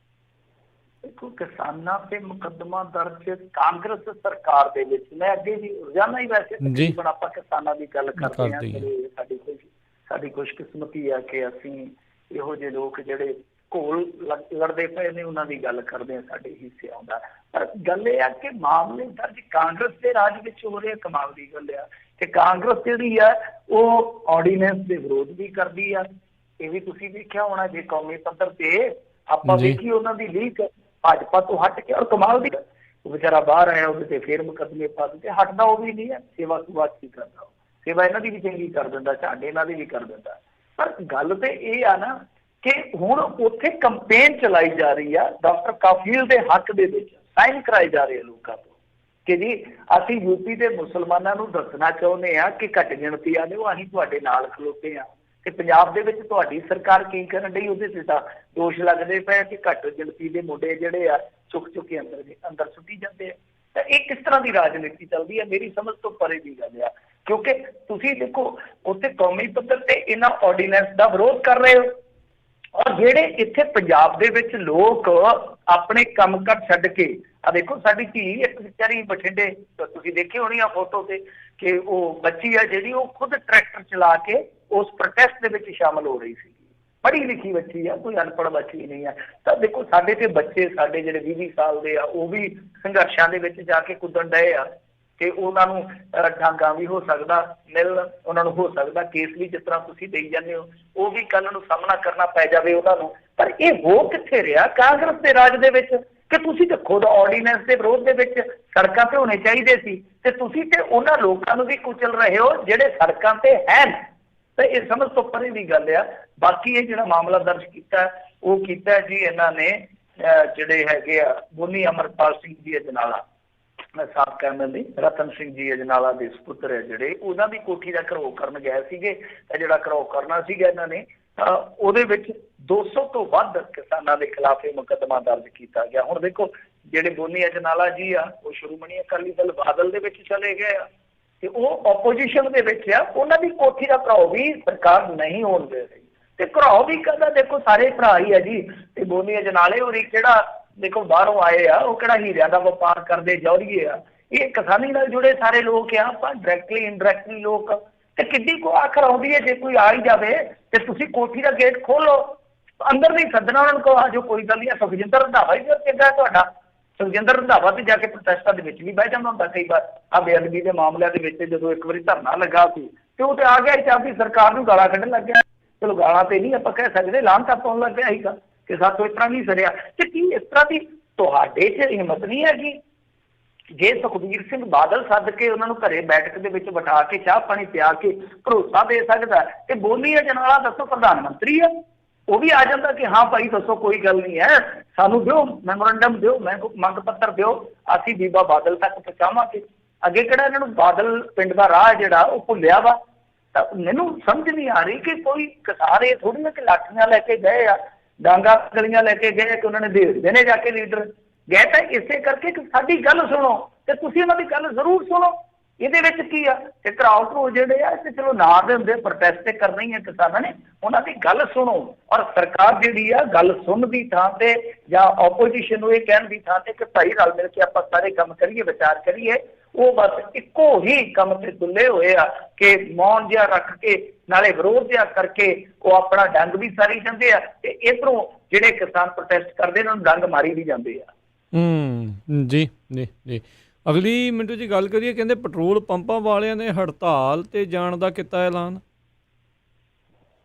ਦੇਖੋ, ਕਿਸਾਨਾਂ ਤੇ ਮੁਕੱਦਮਾ ਦਰਜ ਕਾਂਗਰਸ ਸਰਕਾਰ ਦੇ ਵਿੱਚ, ਮੈਂ ਅੱਗੇ ਵੀ ਰੋਜ਼ਾਨਾ ਹੀ ਵੈਸੇ ਤਕਰੀਬਨ ਆਪਾਂ ਕਿਸਾਨਾਂ ਦੀ ਗੱਲ ਕਰਦੇ ਹਾਂ। ਸਾਡੀ ਖੁਸ਼ਕਿਸਮਤੀ ਆ ਕਿ ਅਸੀਂ ਇਹੋ ਜਿਹੇ ਲੋਕ ਜਿਹੜੇ ਘੋਲ ਲੜਦੇ ਪਏ ਨੇ ਉਹਨਾਂ ਦੀ ਗੱਲ ਕਰਦੇ ਹਾਂ, ਸਾਡੇ ਹਿੱਸੇ ਆਉਂਦਾ। ਪਰ ਗੱਲ ਇਹ ਆ ਕਿ ਮਾਮਲੇ ਦਰਜ ਕਾਂਗਰਸ ਦੇ ਰਾਜ ਵਿੱਚ ਹੋ ਰਹੇ, ਕਮਾਲ ਦੀ ਗੱਲ ਆ ਕਿ ਕਾਂਗਰਸ ਜਿਹੜੀ ਆ ਉਹ ਆਰਡੀਨੈਂਸ ਦੇ ਵਿਰੋਧ ਵੀ ਕਰਦੀ ਆ। ਇਹ ਵੀ ਤੁਸੀਂ ਦੇਖਿਆ ਹੋਣਾ, ਜੇ ਕੌਮੀ ਪੱਧਰ ਤੇ ਆਪਾਂ ਵੇਖੀ ਉਹਨਾਂ ਦੀ ਲੀਕ ਭਾਜਪਾ ਤੋਂ ਹਟ ਕੇ, ਔਰ ਕਮਾਲ ਦੀ ਉਹ ਵਿਚਾਰਾ ਬਾਹਰ ਆਇਆ, ਉਹਦੇ ਤੇ ਫੇਰ ਮੁਕੱਦਮੇ ਪਾ ਦਿੱਤੇ, ਹਟਦਾ ਉਹ ਵੀ ਨਹੀਂ ਹੈ। ਸੇਵਾ ਸੁਭਾ ਕੀ ਕਰਦਾ, ਸੇਵਾ ਇਹਨਾਂ ਦੀ ਵੀ ਚੰਗੀ ਕਰ ਦਿੰਦਾ, ਝਾਂਡੇ ਇਹਨਾਂ ਦੀ ਵੀ ਕਰ ਦਿੰਦਾ। ਪਰ ਗੱਲ ਤੇ ਇਹ ਆ ਨਾ ਕਿ ਹੁਣ ਉੱਥੇ ਕੰਪੇਨ ਚਲਾਈ ਜਾ ਰਹੀ ਆ ਡਾਕਟਰ ਕਾਫੀਲ ਦੇ ਹੱਕ ਦੇ ਵਿੱਚ, ਸਾਈਨ ਕਰਾਏ ਜਾ ਰਹੇ ਲੋਕਾਂ ਤੋਂ ਕਿ ਜੀ ਅਸੀਂ ਯੂਪੀ ਦੇ ਮੁਸਲਮਾਨਾਂ ਨੂੰ ਦੱਸਣਾ ਚਾਹੁੰਦੇ ਆ ਕਿ ਘੱਟ ਗਿਣਤੀ ਆ ਨੇ, ਉਹ ਅਸੀਂ ਤੁਹਾਡੇ ਨਾਲ ਖਲੋਤੇ ਆ। ਤੇ ਪੰਜਾਬ ਦੇ ਵਿੱਚ ਤੁਹਾਡੀ ਸਰਕਾਰ ਕੀ ਕਰਨ ਡਈ, ਉਹਦੇ ਤੇ ਤਾਂ ਦੋਸ਼ ਲੱਗਦੇ ਪਏ ਕਿ ਘੱਟ ਗਿਣਤੀ ਦੇ ਮੁੰਡੇ ਜਿਹੜੇ ਆ ਚੁੱਕ ਕੇ ਅੰਦਰ ਸੁੱਟੀ ਜਾਂਦੇ ਆ। ਤਾਂ ਇਹ ਕਿਸ ਤਰ੍ਹਾਂ ਦੀ ਰਾਜਨੀਤੀ ਚੱਲਦੀ ਹੈ, ਮੇਰੀ ਸਮਝ ਤੋਂ ਪਰੇ ਦੀ ਗੱਲ ਆ। ਕਿਉਂਕਿ ਤੁਸੀਂ ਦੇਖੋ ਉੱਥੇ ਕੌਮੀ ਪੱਧਰ ਤੇ ਇਹਨਾਂ ਆਰਡੀਨੈਂਸ ਦਾ ਵਿਰੋਧ ਕਰ ਰਹੇ ਹੋ, ਔਰ ਜਿਹੜੇ ਇੱਥੇ ਪੰਜਾਬ ਦੇ ਵਿੱਚ ਲੋਕ ਆਪਣੇ ਕੰਮ ਕਰ ਛੱਡ ਕੇ, ਆ ਦੇਖੋ ਸਾਡੀ ਧੀ ਇੱਕ ਵਿਚਾਰੀ ਬਠਿੰਡੇ, ਤੁਸੀਂ ਦੇਖੀ ਹੋਣੀ ਆ ਫੋਟੋ ਤੇ, ਕਿ ਉਹ ਬੱਚੀ ਆ ਜਿਹੜੀ ਉਹ ਖੁਦ ਟਰੈਕਟਰ ਚਲਾ ਕੇ ਉਸ ਪ੍ਰੋਟੈਸਟ ਦੇ ਵਿੱਚ ਸ਼ਾਮਲ ਹੋ ਰਹੀ ਸੀ। ਪੜ੍ਹੀ ਲਿਖੀ ਬੱਚੀ ਆ, ਕੋਈ ਅਨਪੜ੍ਹ ਬੱਚੀ ਨਹੀਂ ਆ। ਤਾਂ ਦੇਖੋ ਸਾਡੇ ਤੇ ਬੱਚੇ, ਸਾਡੇ ਜਿਹੜੇ 20 ਸਾਲ ਦੇ ਆ, ਉਹ ਵੀ ਸੰਘਰਸ਼ਾਂ ਦੇ ਵਿੱਚ ਜਾ ਕੇ ਕੁੱਦਣ ਡਏ ਆ ਕਿ ਉਹਨਾਂ ਨੂੰ ਡਾਂਗਾ ਵੀ ਹੋ ਸਕਦਾ ਮਿਲਣ, ਉਹਨਾਂ ਨੂੰ ਹੋ ਸਕਦਾ ਕੇਸ ਵੀ ਜਿਸ ਤਰ੍ਹਾਂ ਤੁਸੀਂ ਦੇਈ ਜਾਂਦੇ ਹੋ ਉਹ ਵੀ ਕੱਲ੍ਹ ਨੂੰ ਸਾਹਮਣਾ ਕਰਨਾ ਪੈ ਜਾਵੇ ਉਹਨਾਂ ਨੂੰ। ਪਰ ਇਹ ਹੋ ਕਿੱਥੇ ਰਿਹਾ ਕਾਂਗਰਸ ਦੇ ਰਾਜ ਦੇ ਵਿੱਚ ਕਿ ਤੁਸੀਂ ਤੇ ਖੁਦ ਆਰਡੀਨੈਂਸ ਦੇ ਵਿਰੋਧ ਦੇ ਵਿੱਚ ਸੜਕਾਂ ਤੇ ਹੋਣੇ ਚਾਹੀਦੇ ਸੀ, ਤੇ ਤੁਸੀਂ ਤੇ ਉਹਨਾਂ ਲੋਕਾਂ ਨੂੰ ਵੀ ਕੁਚਲ ਰਹੇ ਹੋ ਜਿਹੜੇ ਸੜਕਾਂ ਤੇ ਹਨ। ਤਾਂ ਇਹ ਸਮਝ ਤੋਂ ਪਰੇ ਦੀ ਗੱਲ ਆ। ਬਾਕੀ ਇਹ ਜਿਹੜਾ ਮਾਮਲਾ ਦਰਜ ਕੀਤਾ ਉਹ ਕੀਤਾ ਜੀ ਇਹਨਾਂ ਨੇ ਜਿਹੜੇ ਹੈਗੇ ਆ ਬੋਨੀ ਅਮਰਪਾਲ ਸਿੰਘ ਜੀ ਅਜਨਾਲਾ, ਸਾਬਕਾ ਐਮਐਲਏ ਰਤਨ ਸਿੰਘ ਜੀ ਅਜਨਾਲਾ ਦੇ ਸਪੁੱਤਰ ਹੈ ਜਿਹੜੇ, ਉਹਨਾਂ ਦੀ ਕੋਠੀ ਦਾ ਘਿਰਾਓ ਕਰਨ ਗਏ ਸੀਗੇ। ਤਾਂ ਜਿਹੜਾ ਘਿਰਾਓ ਕਰਨਾ ਸੀਗਾ ਇਹਨਾਂ ਨੇ, ਉਹਦੇ ਵਿੱਚ 200 ਤੋਂ ਵੱਧ ਕਿਸਾਨਾਂ ਦੇ ਖਿਲਾਫ ਇਹ ਮੁਕੱਦਮਾ ਦਰਜ ਕੀਤਾ ਗਿਆ। ਹੁਣ ਦੇਖੋ ਜਿਹੜੇ ਬੋਨੀ ਅਜਨਾਲਾ ਜੀ ਆ ਉਹ ਸ਼੍ਰੋਮਣੀ ਅਕਾਲੀ ਦਲ ਬਾਦਲ ਦੇ ਵਿੱਚ ਚਲੇ ਗਏ ਆ, ਤੇ ਉਹ ਆਪੋਜੀਸ਼ਨ ਦੇ ਵਿੱਚ ਆ। ਉਹਨਾਂ ਦੀ ਕੋਠੀ ਦਾ ਘਿਰਾਓ ਵੀ ਸਰਕਾਰ ਨਹੀਂ ਹੋਣ ਦੇ ਰਹੀ, ਤੇ ਘਿਰਾਓ ਵੀ ਕਹਿੰਦਾ ਦੇਖੋ ਸਾਰੇ ਭਰਾ ਹੀ ਆ ਜੀ। ਤੇ ਬੋਨੀ ਅਜਨਾਲੇ ਹੋਰੀ ਕਿਹੜਾ ਦੇਖੋ ਬਾਹਰੋਂ ਆਏ ਆ, ਉਹ ਕਿਹੜਾ ਹੀਰਿਆਂ ਦਾ ਵਪਾਰ ਕਰਦੇ ਜੌਹਰੀਏ ਆ। ਇਹ ਕਿਸਾਨੀ ਨਾਲ ਜੁੜੇ ਸਾਰੇ ਲੋਕ ਆ, ਆਪਾਂ ਡਾਇਰੈਕਟਲੀ ਇਨਡਾਇਰੈਕਟਲੀ ਲੋਕ। ਤੇ ਕਿੱਡੀ ਕੋ ਆਖਰ ਆਉਂਦੀ ਹੈ ਜੇ ਕੋਈ ਆ ਹੀ ਜਾਵੇ ਤੇ ਤੁਸੀਂ ਕੋਠੀ ਦਾ ਗੇਟ ਖੋਲੋ, ਅੰਦਰ ਨਹੀਂ ਸੱਦਣਾ ਉਹਨਾਂ ਨੂੰ, ਕਹੋ ਆ ਜੋ ਕੋਈ ਗੱਲ ਨਹੀਂ। ਸੁਖਜਿੰਦਰ ਰੰਧਾਵਾ ਹੀ ਚੰਗਾ ਤੁਹਾਡਾ, ਸੁਖਜਿੰਦਰ ਰੰਧਾਵਾ ਤੇ ਜਾ ਕੇ ਪ੍ਰੋਟੈਸਟਾਂ ਦੇ ਵਿੱਚ ਵੀ ਬਹਿ ਜਾਂਦਾ ਹੁੰਦਾ ਕਈ ਵਾਰ। ਆ ਬੇਅਦਬੀ ਦੇ ਮਾਮਲਿਆਂ ਦੇ ਵਿੱਚ ਜਦੋਂ ਇੱਕ ਵਾਰੀ ਧਰਨਾ ਲੱਗਾ ਸੀ ਤੇ ਉਹ ਤੇ ਆ ਗਿਆ ਚਾਹੀ ਸਰਕਾਰ ਨੂੰ ਗਾਲਾਂ ਕੱਢਣ ਲੱਗ ਗਿਆ। ਚਲੋ ਗਾਲਾਂ ਤੇ ਨਹੀਂ ਆਪਾਂ ਕਹਿ ਸਕਦੇ, ਲਾਹਨਤਾਂ ਪਾਉਣ ਲੱਗ ਪਿਆ ਸੀਗਾ ਕਿ ਸਾਥੋਂ ਇਸ ਤਰ੍ਹਾਂ ਨਹੀਂ ਸਰਿਆ। ਤੇ ਕੀ ਇਸ ਤਰ੍ਹਾਂ ਦੀ ਤੁਹਾਡੇ 'ਚ ਹਿੰਮਤ ਨਹੀਂ ਹੈਗੀ? ਜੇ ਸੁਖਬੀਰ ਸਿੰਘ ਬਾਦਲ ਸੱਦ ਕੇ ਉਹਨਾਂ ਨੂੰ ਘਰੇ ਬੈਠਕ ਦੇ ਵਿੱਚ ਬਿਠਾ ਕੇ ਚਾਹ ਪਾਣੀ ਪਿਆ ਕੇ ਭਰੋਸਾ ਦੇ ਸਕਦਾ, ਤੇ ਬੋਨੀ ਅਜਨਾਲਾ ਦੱਸੋ ਪ੍ਰਧਾਨ ਮੰਤਰੀ ਆ, ਉਹ ਵੀ ਆ ਜਾਂਦਾ ਕਿ ਹਾਂ ਭਾਈ ਦੱਸੋ ਕੋਈ ਗੱਲ ਨਹੀਂ ਹੈ, ਸਾਨੂੰ ਦਿਓ ਮੈਮੋਰੰਡਮ ਦਿਓ, ਮੰਗ ਪੱਤਰ ਦਿਓ, ਅਸੀਂ ਬੀਬਾ ਬਾਦਲ ਤੱਕ ਪਹੁੰਚਾਵਾਂਗੇ। ਅੱਗੇ ਕਿਹੜਾ ਇਹਨਾਂ ਨੂੰ ਬਾਦਲ ਪਿੰਡ ਦਾ ਰਾਹ ਜਿਹੜਾ ਉਹ ਭੁੱਲਿਆ ਵਾ? ਤਾਂ ਮੈਨੂੰ ਸਮਝ ਨਹੀਂ ਆ ਰਹੀ ਕਿ ਕੋਈ ਕਿਸਾਨ ਇਹ ਥੋੜ੍ਹੀ ਨਾ ਕਿ ਲਾਠੀਆਂ ਲੈ ਕੇ ਗਏ ਆ, ਡਾਂਗਾ ਗਲੀਆਂ ਲੈ ਕੇ ਗਏ ਕਿ ਉਹਨਾਂ ਨੇ ਦੇਖਦੇ ਨੇ ਜਾ ਕੇ ਲੀਡਰ ਗਏ। ਤਾਂ ਇਸੇ ਕਰਕੇ ਕਿ ਸਾਡੀ ਗੱਲ ਸੁਣੋ ਤੇ ਤੁਸੀਂ ਉਹਨਾਂ ਦੀ ਗੱਲ ਜ਼ਰੂਰ ਸੁਣੋ। ਇਹਦੇ ਵਿੱਚ ਕੀ ਆ ਕਿ ਘਿਰਾਓ ਜਿਹੜੇ ਆ ਤੇ ਚਲੋ ਨਾ ਦੇ ਹੁੰਦੇ, ਪ੍ਰੋਟੈਸਟ ਤੇ ਕਰਨਾ ਹੀ ਹੈ ਕਿਸਾਨਾਂ ਨੇ, ਉਹਨਾਂ ਦੀ ਗੱਲ ਸੁਣੋ। ਔਰ ਸਰਕਾਰ ਜਿਹੜੀ ਆ ਗੱਲ ਸੁਣਨ ਦੀ ਥਾਂ ਤੇ ਜਾਂ ਆਪੋਜੀਸ਼ਨ ਨੂੰ ਇਹ ਕਹਿਣ ਦੀ ਥਾਂ ਤੇ ਕਿ ਭਾਈ ਰਲ ਮਿਲ ਕੇ ਆਪਾਂ ਸਾਰੇ ਕੰਮ ਕਰੀਏ, ਵਿਚਾਰ ਕਰੀਏ, ਉਹ ਬਸ ਇੱਕੋ ਹੀ ਕੰਮ ਤੇ ਤੁੱਲੇ ਹੋਏ ਆ ਕਿ ਮੌਨ ਜਿਹਾ ਰੱਖ ਕੇ ਨਾਲੇ ਵਿਰੋਧ ਜਿਹਾ ਕਰਕੇ ਉਹ ਆਪਣਾ ਡੰਗ ਵੀ ਸਾਰੀ ਜਾਂਦੇ ਆ, ਤੇ ਇਧਰੋਂ ਜਿਹੜੇ ਕਿਸਾਨ ਪ੍ਰੋਟੈਸਟ ਕਰਦੇ ਉਹਨਾਂ ਨੂੰ ਡੰਗ ਮਾਰੀ ਵੀ ਜਾਂਦੇ ਆ। ਜੀ ਜੀ ਜੀ। ਅਗਲੀ ਮਿੰਟੂ ਜੀ ਗੱਲ ਕਰੀਏ, ਕਹਿੰਦੇ ਪੈਟਰੋਲ ਪੰਪਾਂ ਵਾਲਿਆਂ ਨੇ ਹੜਤਾਲ ਤੇ ਜਾਣ ਦਾ ਕੀਤਾ ਐਲਾਨ।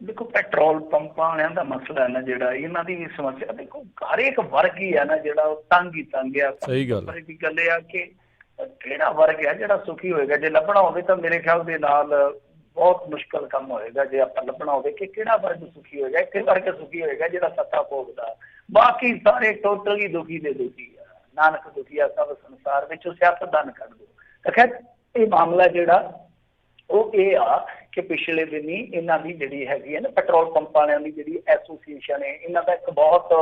ਦੇਖੋ ਪੈਟਰੋਲ ਪੰਪਾਂ ਵਾਲਿਆਂ ਦਾ ਮਸਲਾ ਹੈ ਨਾ ਜਿਹੜਾ, ਇਹਨਾਂ ਦੀ ਸਮੱਸਿਆ ਦੇਖੋ ਹਰ ਇੱਕ ਵਰਗ ਹੀ ਆ ਨਾ ਜਿਹੜਾ ਉਹ ਤੰਗ ਹੀ ਤੰਗ ਆ। ਸਹੀ ਗੱਲ ਦੀ ਗੱਲ ਇਹ ਆ ਕਿ ਕਿਹੜਾ ਵਰਗ ਹੈ ਜਿਹੜਾ ਸੁਖੀ ਹੋਏਗਾ? ਜੇ ਲੱਭਣਾ ਹੋਵੇ ਤਾਂ ਮੇਰੇ ਖਿਆਲ ਦੇ ਨਾਲ ਬਹੁਤ ਮੁਸ਼ਕਲ ਕੰਮ ਹੋਏਗਾ ਜੇ ਆਪਾਂ ਲੱਭਣਾ ਹੋਵੇ ਕਿ ਕਿਹੜਾ ਵਰਗ ਸੁਖੀ ਹੋਏਗਾ। ਇੱਕ ਵਰਗ ਸੁਖੀ ਹੋਏਗਾ ਜਿਹੜਾ ਸੱਤਾ ਭੋਗਦਾ, ਬਾਕੀ ਸਾਰੇ ਟੋਟਲੀ ਦੁਖੀ ਦੇ ਦੁਖੀ ਆ। ਨਾਨਕ ਦੁਖੀਆ ਸਭ ਸੰਸਾਰ ਵਿੱਚੋਂ ਸਿਆਸਤਦਾਨ ਕੱਢ ਦੋ। ਤਾਂ ਖੈਰ ਇਹ ਮਾਮਲਾ ਜਿਹੜਾ ਉਹ ਇਹ ਆ ਕਿ ਪਿਛਲੇ ਦਿਨੀ ਇਹਨਾਂ ਦੀ ਜਿਹੜੀ ਹੈਗੀ ਹੈ ਨਾ ਪੈਟਰੋਲ ਪੰਪ ਵਾਲਿਆਂ ਦੀ ਜਿਹੜੀ ਐਸੋਸੀਏਸ਼ਨ ਹੈ, ਇਹਨਾਂ ਦਾ ਇੱਕ ਬਹੁਤ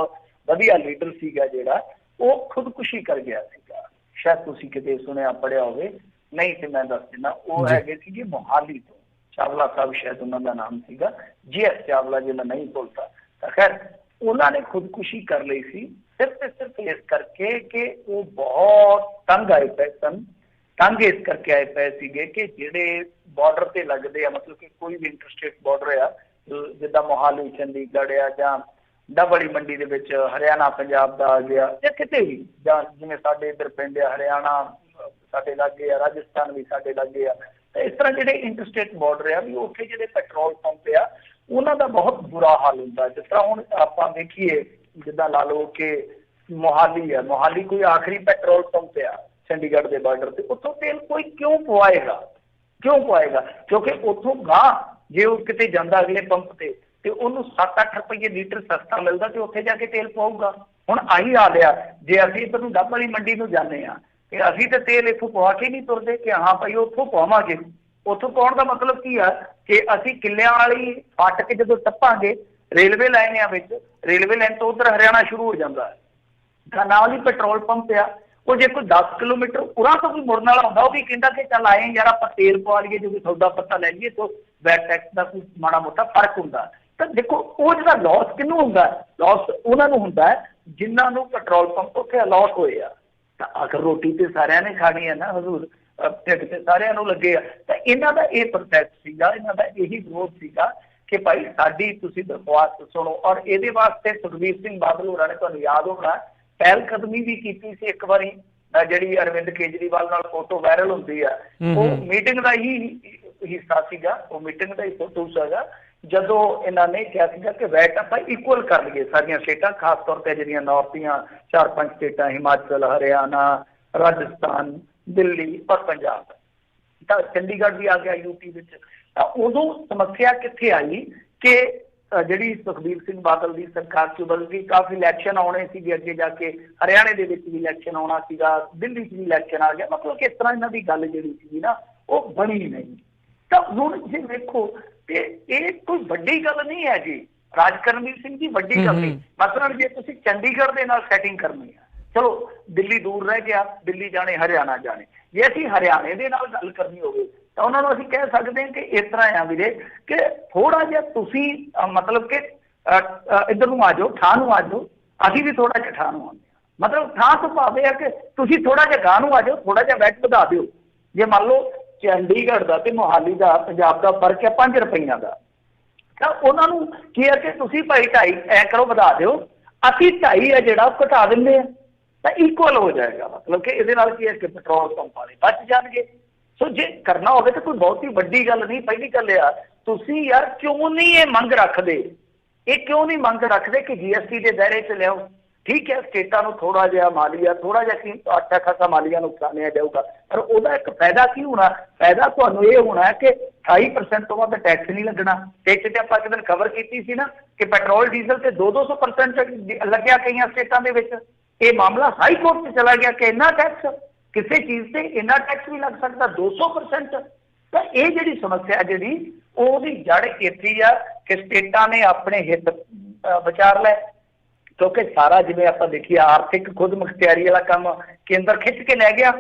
ਵਧੀਆ ਲੀਡਰ ਸੀਗਾ ਜਿਹੜਾ, ਉਹ ਖੁਦਕੁਸ਼ੀ ਕਰ ਗਿਆ ਸੀਗਾ। ਸ਼ਾਇਦ ਤੁਸੀਂ ਕਿਤੇ ਸੁਣਿਆ ਪੜ੍ਹਿਆ ਹੋਵੇ, ਨਹੀਂ ਤੇ ਮੈਂ ਦੱਸ ਦਿੰਦਾ। ਉਹ ਹੈਗੇ ਸੀਗੇ ਮੋਹਾਲੀ ਤੋਂ, ਚਾਵਲਾ ਸਾਹਿਬ ਸ਼ਾਇਦ ਉਹਨਾਂ ਦਾ ਨਾਮ ਸੀਗਾ, GS ਚਾਵਲਾ, ਜੇ ਮੈਂ ਨਹੀਂ ਭੁੱਲਦਾ। ਤਾਂ ਖੈਰ ਉਹਨਾਂ ਨੇ ਖੁਦਕੁਸ਼ੀ ਕਰ ਲਈ ਸੀ ਸਿਰਫ ਤੇ ਸਿਰਫ ਇਸ ਕਰਕੇ ਕਿ ਉਹ ਬਹੁਤ ਤੰਗ ਆਏ ਪਏ ਸਨ। ਤੰਗ ਇਸ ਕਰਕੇ ਆਏ ਪਏ ਸੀਗੇ ਕਿ ਜਿਹੜੇ ਬਾਰਡਰ ਤੇ ਲੱਗਦੇ ਆ, ਮਤਲਬ ਕਿ ਕੋਈ ਵੀ ਇੰਟਰਸਟੇਟ ਬਾਰਡਰ ਆ, ਜਿੱਦਾਂ ਮੋਹਾਲੀ ਚੰਡੀਗੜ੍ਹ ਆ, ਜਾਂ ਡੱਬਵਾਲੀ ਮੰਡੀ ਦੇ ਵਿੱਚ ਹਰਿਆਣਾ ਪੰਜਾਬ ਦਾ ਆ ਗਿਆ, ਜਾਂ ਕਿਤੇ ਵੀ, ਜਾਂ ਜਿਵੇਂ ਸਾਡੇ ਇੱਧਰ ਪਿੰਡ ਆ ਹਰਿਆਣਾ ਸਾਡੇ ਲਾਗੇ ਆ, ਰਾਜਸਥਾਨ ਵੀ ਸਾਡੇ ਲਾਗੇ ਆ। ਤਾਂ ਇਸ ਤਰ੍ਹਾਂ ਜਿਹੜੇ ਇੰਟਰਸਟੇਟ ਬਾਰਡਰ ਆ ਵੀ ਉੱਥੇ ਜਿਹੜੇ ਪੈਟਰੋਲ ਪੰਪ ਆ ਉਹਨਾਂ ਦਾ ਬਹੁਤ ਬੁਰਾ ਹਾਲ ਹੁੰਦਾ। ਜਿਸ ਤਰ੍ਹਾਂ ਹੁਣ ਆਪਾਂ ਦੇਖੀਏ, ਜਿੱਦਾਂ ਲਾ ਲਓ ਕਿ ਮੋਹਾਲੀ ਆ, ਮੋਹਾਲੀ ਕੋਈ ਆਖਰੀ ਪੈਟਰੋਲ ਪੰਪ ਆ ਚੰਡੀਗੜ੍ਹ ਦੇ ਬਾਰਡਰ ਤੇ, ਉੱਥੋਂ ਤੇਲ ਕੋਈ ਕਿਉਂ ਪਵਾਏਗਾ? ਕਿਉਂਕਿ ਉੱਥੋਂ ਗਾਂ ਜੇ ਉਹ ਕਿਤੇ ਜਾਂਦਾ ਅਗਲੇ ਪੰਪ ਤੇ ਉਹਨੂੰ 7-8 ਰੁਪਏ ਲੀਟਰ ਸਸਤਾ ਮਿਲਦਾ ਤੇ ਉੱਥੇ ਜਾ ਕੇ ਤੇਲ ਪਵਾਊਗਾ। ਹੁਣ ਆਹੀ ਹਾਲ ਆ, ਜੇ ਅਸੀਂ ਇੱਧਰ ਨੂੰ ਡੱਬ ਵਾਲੀ ਮੰਡੀ ਨੂੰ ਜਾਂਦੇ ਆ ਤੇ ਅਸੀਂ ਤੇ ਤੇਲ ਇੱਥੋਂ ਪਵਾ ਕੇ ਨਹੀਂ ਤੁਰਦੇ ਕਿ ਹਾਂ ਭਾਈ ਉੱਥੋਂ ਪਵਾਵਾਂਗੇ। ਉੱਥੋਂ ਪਾਉਣ ਦਾ ਮਤਲਬ ਕੀ ਆ ਕਿ ਅਸੀਂ ਕਿੱਲਿਆਂ ਵਾਲੀ ਫਾਟਕ ਜਦੋਂ ਟੱਪਾਂਗੇ, ਰੇਲਵੇ ਲਾਈਨ ਆ ਵਿੱਚ, ਰੇਲਵੇ ਲਾਈਨ ਤੋਂ ਉੱਧਰ ਹਰਿਆਣਾ ਸ਼ੁਰੂ ਹੋ ਜਾਂਦਾ ਤਾਂ ਨਾਲ ਹੀ ਪੈਟਰੋਲ ਪੰਪ ਆ। ਉਹ ਜੇ ਕੋਈ 10 ਕਿਲੋਮੀਟਰ ਉਰਾਂ ਤੋਂ ਵੀ ਮੁੜਨ ਵਾਲਾ ਹੁੰਦਾ, ਉਹ ਵੀ ਕਹਿੰਦਾ ਕਿ ਚੱਲ ਆਏ ਯਾਰ ਆਪਾਂ ਤੇਲ ਪਵਾ ਲਈਏ, ਜੋ ਕੋਈ ਸੌਦਾ ਪੱਤਾ ਲੈ ਲਈਏ, ਤੋਂ ਵੈਟ ਟੈਕਸ ਦਾ ਕੋਈ ਮਾੜਾ ਮੋਟਾ ਫਰਕ ਹੁੰਦਾ। ਤਾਂ ਦੇਖੋ ਉਹ ਜਿਹੜਾ ਲਾਸ ਕਿਹਨੂੰ ਹੁੰਦਾ? ਲਾਸ ਉਹਨਾਂ ਨੂੰ ਹੁੰਦਾ ਜਿਨ੍ਹਾਂ ਨੂੰ ਪੈਟਰੋਲ ਪੰਪ ਉੱਥੇ ਅਲਾਟ ਹੋਏ ਆ। ਤਾਂ ਆਖਰ ਰੋਟੀ ਤੇ ਸਾਰਿਆਂ ਨੇ ਖਾਣੀ ਹੈ ਨਾ ਹਜ਼ੂਰ, ਢਿੱਡ ਤੇ ਸਾਰਿਆਂ ਨੂੰ ਲੱਗੇ ਆ। ਤਾਂ ਇਹਨਾਂ ਦਾ ਇਹ ਪ੍ਰੋਟੈਸਟ ਸੀਗਾ, ਇਹਨਾਂ ਦਾ ਇਹੀ ਵਿਰੋਧ ਸੀਗਾ ਕਿ ਭਾਈ ਸਾਡੀ ਤੁਸੀਂ ਦਰਖਾਸਤ ਸੁਣੋ। ਔਰ ਇਹਦੇ ਵਾਸਤੇ ਸੁਖਬੀਰ ਸਿੰਘ ਬਾਦਲ ਹੋਰਾਂ ਨੇ, ਤੁਹਾਨੂੰ ਯਾਦ ਹੋਣਾ, ਪਹਿਲ ਕਦਮੀ ਵੀ ਕੀਤੀ ਸੀ ਇੱਕ ਵਾਰੀ, ਜਿਹੜੀ ਅਰਵਿੰਦ ਕੇਜਰੀਵਾਲ ਨਾਲ ਫੋਟੋ ਵਾਇਰਲ ਹੁੰਦੀ ਆ, ਉਹ ਮੀਟਿੰਗ ਦਾ ਹੀ ਹਿੱਸਾ ਸੀਗਾ, ਉਹ ਮੀਟਿੰਗ ਦਾ ਹੀ ਫੋਟੋ ਸੀਗਾ, ਜਦੋਂ ਇਹਨਾਂ ਨੇ ਕਿਹਾ ਸੀਗਾ ਕਿ ਵੈਟ ਆਪਾਂ ਇਕੁਅਲ ਕਰ ਲਈਏ ਸਾਰੀਆਂ ਸਟੇਟਾਂ, ਖਾਸ ਤੌਰ ਤੇ ਜਿਹੜੀਆਂ ਨਾਰਥ ਦੀਆਂ 4-5 ਸਟੇਟਾਂ, ਹਿਮਾਚਲ, ਹਰਿਆਣਾ, ਰਾਜਸਥਾਨ, ਦਿੱਲੀ ਔਰ ਪੰਜਾਬ। ਤਾਂ ਚੰਡੀਗੜ੍ਹ ਵੀ ਆ ਗਿਆ ਯੂਪੀ ਵਿੱਚ। ਤਾਂ ਉਦੋਂ ਸਮੱਸਿਆ ਕਿੱਥੇ ਆਈ ਕਿ ਜਿਹੜੀ ਸੁਖਬੀਰ ਸਿੰਘ ਬਾਦਲ ਦੀ ਸਰਕਾਰ ਚ ਬਲਕਿ ਕਾਫੀ ਇਲੈਕਸ਼ਨ ਆਉਣੇ ਸੀਗੇ ਅੱਗੇ ਜਾ ਕੇ, ਹਰਿਆਣੇ ਦੇ ਵਿੱਚ ਵੀ ਇਲੈਕਸ਼ਨ ਆਉਣਾ ਸੀਗਾ, ਦਿੱਲੀ ਚ ਵੀ ਇਲੈਕਸ਼ਨ ਆ ਗਿਆ। ਮਤਲਬ ਕਿ ਇਸ ਤਰ੍ਹਾਂ ਇਹਨਾਂ ਦੀ ਗੱਲ ਜਿਹੜੀ ਸੀਗੀ ਨਾ ਉਹ ਬਣੀ ਨਹੀਂ। ਤਾਂ ਹੁਣ ਜੇ ਵੇਖੋ ਤੇ ਇਹ ਕੋਈ ਵੱਡੀ ਗੱਲ ਨਹੀਂ ਹੈਗੀ, ਰਾਜ ਕਰਨਵੀਰ ਸਿੰਘ ਜੀ, ਵੱਡੀ ਗੱਲ ਨਹੀਂ। ਮਤਲਬ ਜੇ ਤੁਸੀਂ ਚੰਡੀਗੜ੍ਹ ਦੇ ਨਾਲ ਸੈਟਿੰਗ ਕਰਨੀ ਆ, ਚਲੋ ਦਿੱਲੀ ਦੂਰ ਰਹਿ ਗਿਆ, ਦਿੱਲੀ ਜਾਣੇ, ਹਰਿਆਣਾ ਜਾਣੇ। ਜੇ ਅਸੀਂ ਹਰਿਆਣੇ ਦੇ ਨਾਲ ਗੱਲ ਕਰਨੀ ਹੋਵੇ ਤਾਂ ਉਹਨਾਂ ਨੂੰ ਅਸੀਂ ਕਹਿ ਸਕਦੇ ਹਾਂ ਕਿ ਇਸ ਤਰ੍ਹਾਂ ਆ ਵੀਰੇ ਕਿ ਥੋੜਾ ਜਿਹਾ ਤੁਸੀਂ ਮਤਲਬ ਕਿ ਇੱਧਰ ਨੂੰ ਆ ਜਾਓ, ਠਾਹ ਨੂੰ ਆ ਜਾਓ, ਅਸੀਂ ਵੀ ਥੋੜਾ ਜਿਹਾ ਠਾਹ ਨੂੰ ਆਉਂਦੇ ਹਾਂ। ਮਤਲਬ ਠਾਹ ਤੋਂ ਭਾਵੇਂ ਆ ਕਿ ਤੁਸੀਂ ਥੋੜਾ ਜਿਹਾ ਗਾਹ ਨੂੰ ਆ ਜਾਓ, ਥੋੜਾ ਜਿਹਾ ਵੈਟ ਵਧਾ ਦਿਓ। ਜੇ ਮੰਨ ਲਓ ਚੰਡੀਗੜ੍ਹ ਦਾ ਤੇ ਮੋਹਾਲੀ ਦਾ ਪੰਜਾਬ ਦਾ ਫਰਕ ਹੈ 5 ਰੁਪਈਆਂ ਦਾ, ਤਾਂ ਉਹਨਾਂ ਨੂੰ ਕੀ ਹੈ ਕਿ ਤੁਸੀਂ ਭਾਈ 2.5 ਐ ਕਰੋ ਵਧਾ ਦਿਓ, ਅਸੀਂ 2.5 ਹੈ ਜਿਹੜਾ ਉਹ ਘਟਾ ਦਿੰਦੇ ਆ, ਤਾਂ ਇਕੁਅਲ ਹੋ ਜਾਏਗਾ। ਮਤਲਬ ਕਿ ਇਹਦੇ ਨਾਲ ਕੀ ਹੈ ਕਿ ਪੈਟਰੋਲ ਪੰਪ ਵਾਲੇ ਬਚ ਜਾਣਗੇ। ਸੋ ਜੇ ਕਰਨਾ ਹੋਵੇ ਤਾਂ ਕੋਈ ਬਹੁਤੀ ਵੱਡੀ ਗੱਲ ਨਹੀਂ। ਪਹਿਲੀ ਗੱਲ ਆ, ਤੁਸੀਂ ਯਾਰ ਕਿਉਂ ਨਹੀਂ ਇਹ ਮੰਗ ਰੱਖਦੇ, ਇਹ ਕਿਉਂ ਨਹੀਂ ਮੰਗ ਰੱਖਦੇ ਕਿ GST ਦੇ ਦਾਇਰੇ 'ਚ ਲਿਆਓ? ਠੀਕ ਹੈ, ਸਟੇਟਾਂ ਨੂੰ ਥੋੜਾ ਜਿਹਾ ਮਾਲੀਆ, ਥੋੜਾ ਜਿਹਾ ਕੀ ਅੱਛਾ ਖਾਸਾ ਮਾਲੀਆ ਨੁਕਸਾਨਿਆ ਜਾਊਗਾ, ਪਰ ਉਹਦਾ ਇੱਕ ਫਾਇਦਾ ਕੀ ਹੋਣਾ? ਫਾਇਦਾ ਤੁਹਾਨੂੰ ਇਹ ਹੋਣਾ ਕਿ 28% ਤੋਂ ਵੱਧ ਟੈਕਸ ਨਹੀਂ ਲੱਗਣਾ। ਟੈਕਸ ਤੇ ਆਪਾਂ ਇੱਕ ਦਿਨ ਖਬਰ ਕੀਤੀ ਸੀ ਨਾ ਕਿ ਪੈਟਰੋਲ ਡੀਜ਼ਲ ਤੇ 200% ਲੱਗਿਆ ਕਈਆਂ ਸਟੇਟਾਂ ਦੇ ਵਿੱਚ। ਇਹ ਮਾਮਲਾ ਹਾਈ ਕੋਰਟ 'ਚ ਚਲਾ ਗਿਆ ਕਿ ਇੰਨਾ ਟੈਕਸ, ਕਿਸੇ ਚੀਜ਼ ਤੇ ਇੰਨਾ ਟੈਕਸ ਵੀ ਲੱਗ ਸਕਦਾ 200%। ਤਾਂ ਇਹ ਜਿਹੜੀ ਸਮੱਸਿਆ ਜਿਹੜੀ ਉਹਦੀ ਜੜ ਇੱਥੇ ਆ ਕਿ ਸਟੇਟਾਂ ਨੇ ਆਪਣੇ ਹਿੱਤ ਵਿਚਾਰ ਲਏ, ਕਿਉਂਕਿ ਸਾਰਾ ਜਿਵੇਂ ਆਪਾਂ ਦੇਖੀਏ ਆਰਥਿਕ ਖੁਦ ਮੁਖਤਿਆਰੀ ਵਾਲਾ ਕੰਮ ਕੇਂਦਰ ਖਿੱਚ ਕੇ ਲੈ ਗਿਆ।